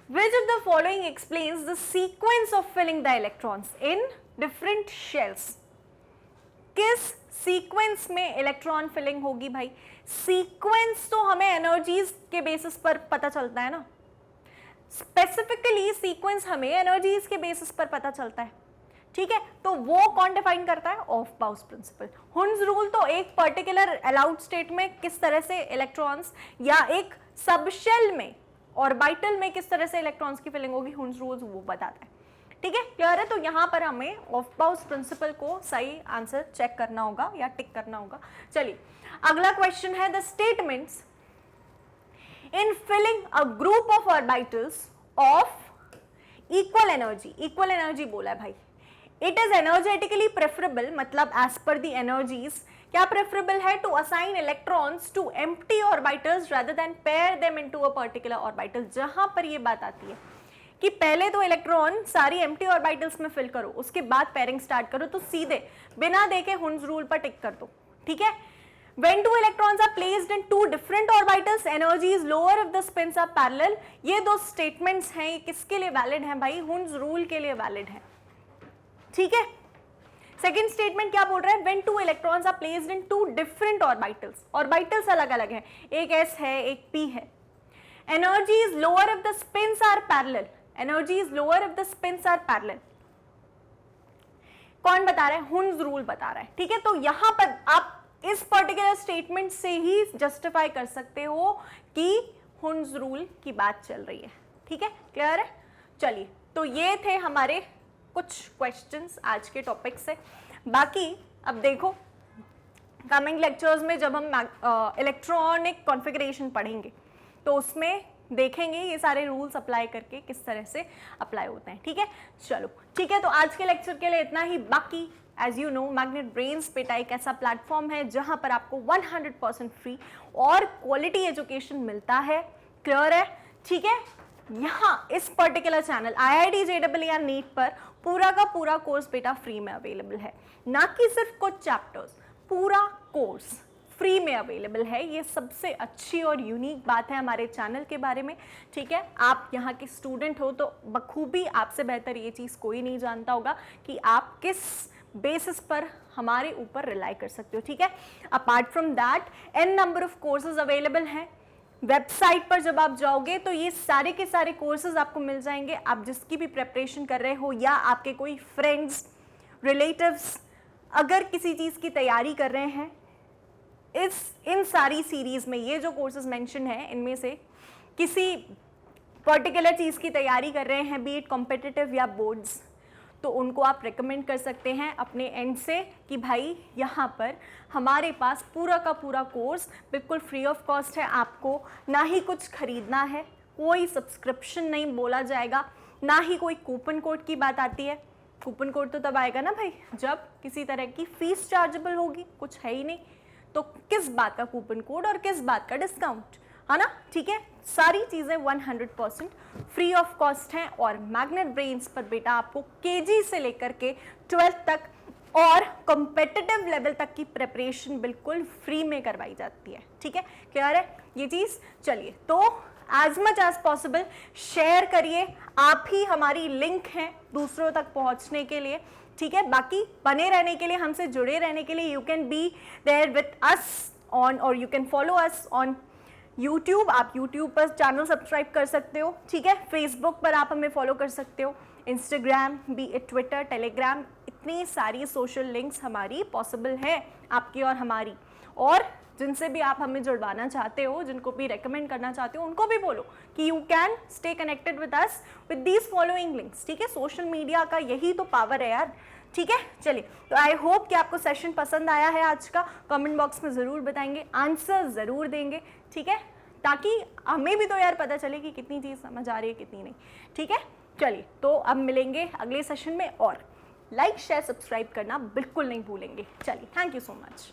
[SPEAKER 1] Which of the following explains the sequence of filling the electrons in different shells? किस सीक्वेंस में इलेक्ट्रॉन फिलिंग होगी भाई? सीक्वेंस तो हमें एनर्जीज के बेसिस पर पता चलता है ना, स्पेसिफिकली सीक्वेंस हमें एनर्जीज के बेसिस पर पता चलता है. ठीक है, तो वो कौन डिफाइन करता है? ऑफबाउस प्रिंसिपल. हुन्स रूल तो एक पर्टिकुलर अलाउड स्टेट में किस तरह से इलेक्ट्रॉन्स, या एक सबशेल में ऑर्बिटल में किस तरह से इलेक्ट्रॉन्स की फिलिंग होगी, हुन्स रूल वो बताता है. ठीक है, क्लियर है? तो यहां पर हमें ऑफबाउस प्रिंसिपल को सही आंसर चेक करना होगा या टिक करना होगा. चलिए अगला क्वेश्चन है the statements in filling a group of orbitals of equal energy. Equal energy बोला है भाई. इट इज एनर्जेटिकली प्रेफरेबल, मतलब एज पर दी एनर्जीज क्या प्रेफरेबल है? To assign electrons to empty orbitals rather than pair them into a particular orbital. जहां पर ये बात आती है कि पहले तो इलेक्ट्रॉन सारी एम्प्टी ऑर्बिटल्स में फिल करो, उसके बाद पेयरिंग स्टार्ट करो, तो सीधे बिना देखे हुन्स रूल पर टिक कर दो. ठीक है, when two electrons are placed in two different orbitals, energy is lower if the spins are parallel. ये दो स्टेटमेंट्स हैं, ये किसके लिए वैलिड हैं भाई? हुन्स रूल के लिए वैलिड है. ठीक है, सेकेंड स्टेटमेंट क्या बोल रहा है? when two electrons are placed in two different orbitals, orbitals अलग अलग हैं, एक s है एक p है. energy is lower if the spins are parallel. energy is lower if the spins are parallel. कौन बता रहा है? हुन्स रूल बता रहा है. ठीक है, तो यहां पर आप इस पर्टिकुलर स्टेटमेंट से ही जस्टिफाई कर सकते हो कि हुन्स रूल की बात चल रही है। ठीक है, क्लियर है? चलिए, तो ये थे हमारे कुछ क्वेश्चंस आज के टॉपिक से। बाकी अब देखो कमिंग लेक्चर्स में जब हम इलेक्ट्रॉनिक कॉन्फ़िगरेशन पढ़ेंगे तो उसमें देखेंगे ये सारे रूल्स अप्लाई करके किस तरह से अप्लाई होते हैं। ठीक है, चलो ठीक है, तो आज के लेक्चर के लिए इतना ही। बाकी as you know Magnet Brains बेटा एक ऐसा प्लेटफॉर्म है जहां पर आपको 100% फ्री और क्वालिटी एजुकेशन मिलता है। क्लियर है? ठीक है, यहाँ इस पर्टिकुलर चैनल IIT JEE या नीट पर पूरा का पूरा कोर्स बेटा फ्री में अवेलेबल है, ना कि सिर्फ कुछ चैप्टर्स, पूरा कोर्स फ्री में अवेलेबल है। ये सबसे अच्छी और यूनिक बात है हमारे चैनल के बारे में। ठीक है, आप यहाँ के स्टूडेंट हो तो बखूबी आपसे बेहतर ये चीज़ कोई नहीं जानता होगा कि आप किस बेसिस पर हमारे ऊपर रिलाई कर सकते हो। ठीक है, apart from that n number of courses available हैं। वेबसाइट पर जब आप जाओगे तो ये सारे के सारे कोर्सेज आपको मिल जाएंगे। आप जिसकी भी प्रिपरेशन कर रहे हो या आपके कोई फ्रेंड्स रिलेटिव्स अगर किसी चीज़ की तैयारी कर रहे हैं, इन सारी सीरीज़ में ये जो कोर्सेज मेंशन है इनमें से किसी पर्टिकुलर चीज़ की तैयारी कर रहे हैं, बी इट कॉम्पिटिटिव या बोर्ड्स, तो उनको आप रिकमेंड कर सकते हैं अपने एंड से कि भाई यहाँ पर हमारे पास पूरा का पूरा कोर्स बिल्कुल फ्री ऑफ कॉस्ट है। आपको ना ही कुछ खरीदना है, कोई सब्सक्रिप्शन नहीं बोला जाएगा, ना ही कोई कूपन कोड की बात आती है। कूपन कोड तो तब आएगा ना भाई जब किसी तरह की फीस चार्जेबल होगी, कुछ है ही नहीं तो किस बात का कूपन कोड और किस बात का डिस्काउंट, है ना? ठीक है, सारी चीज़ें 100% फ्री ऑफ कॉस्ट हैं और मैग्नेट ब्रेन्स पर बेटा आपको केजी से लेकर के 12th तक और कॉम्पिटिटिव लेवल तक की प्रिपरेशन बिल्कुल फ्री में करवाई जाती है। ठीक है, क्लियर है ये चीज़? चलिए, तो as much as possible share करिए, आप ही हमारी लिंक हैं दूसरों तक पहुंचने के लिए। ठीक है, बाकी बने रहने के लिए, हमसे जुड़े रहने के लिए you can be there with us on और you can follow us on YouTube. आप यूट्यूब पर चैनल सब्सक्राइब कर सकते हो। ठीक है, फेसबुक पर आप हमें फॉलो कर सकते हो, Instagram, B it Twitter, Telegram, इतनी सारी सोशल लिंक्स हमारी पॉसिबल है आपकी और हमारी। और जिनसे भी आप हमें जुड़वाना चाहते हो, जिनको भी रेकमेंड करना चाहते हो, उनको भी बोलो कि you can stay connected with us with these following links. ठीक है, सोशल मीडिया का यही तो पावर है यार। ठीक है, चलिए, तो आई होप कि आपको सेशन पसंद आया है आज का। कमेंट बॉक्स में ज़रूर बताएंगे, आंसर ज़रूर देंगे। ठीक है, ताकि हमें भी तो यार पता चले कि कितनी चीज़ समझ आ रही है कितनी नहीं। ठीक है, चलिए, तो अब मिलेंगे अगले सेशन में और लाइक शेयर सब्सक्राइब करना बिल्कुल नहीं भूलेंगे। चलिए, थैंक यू सो मच।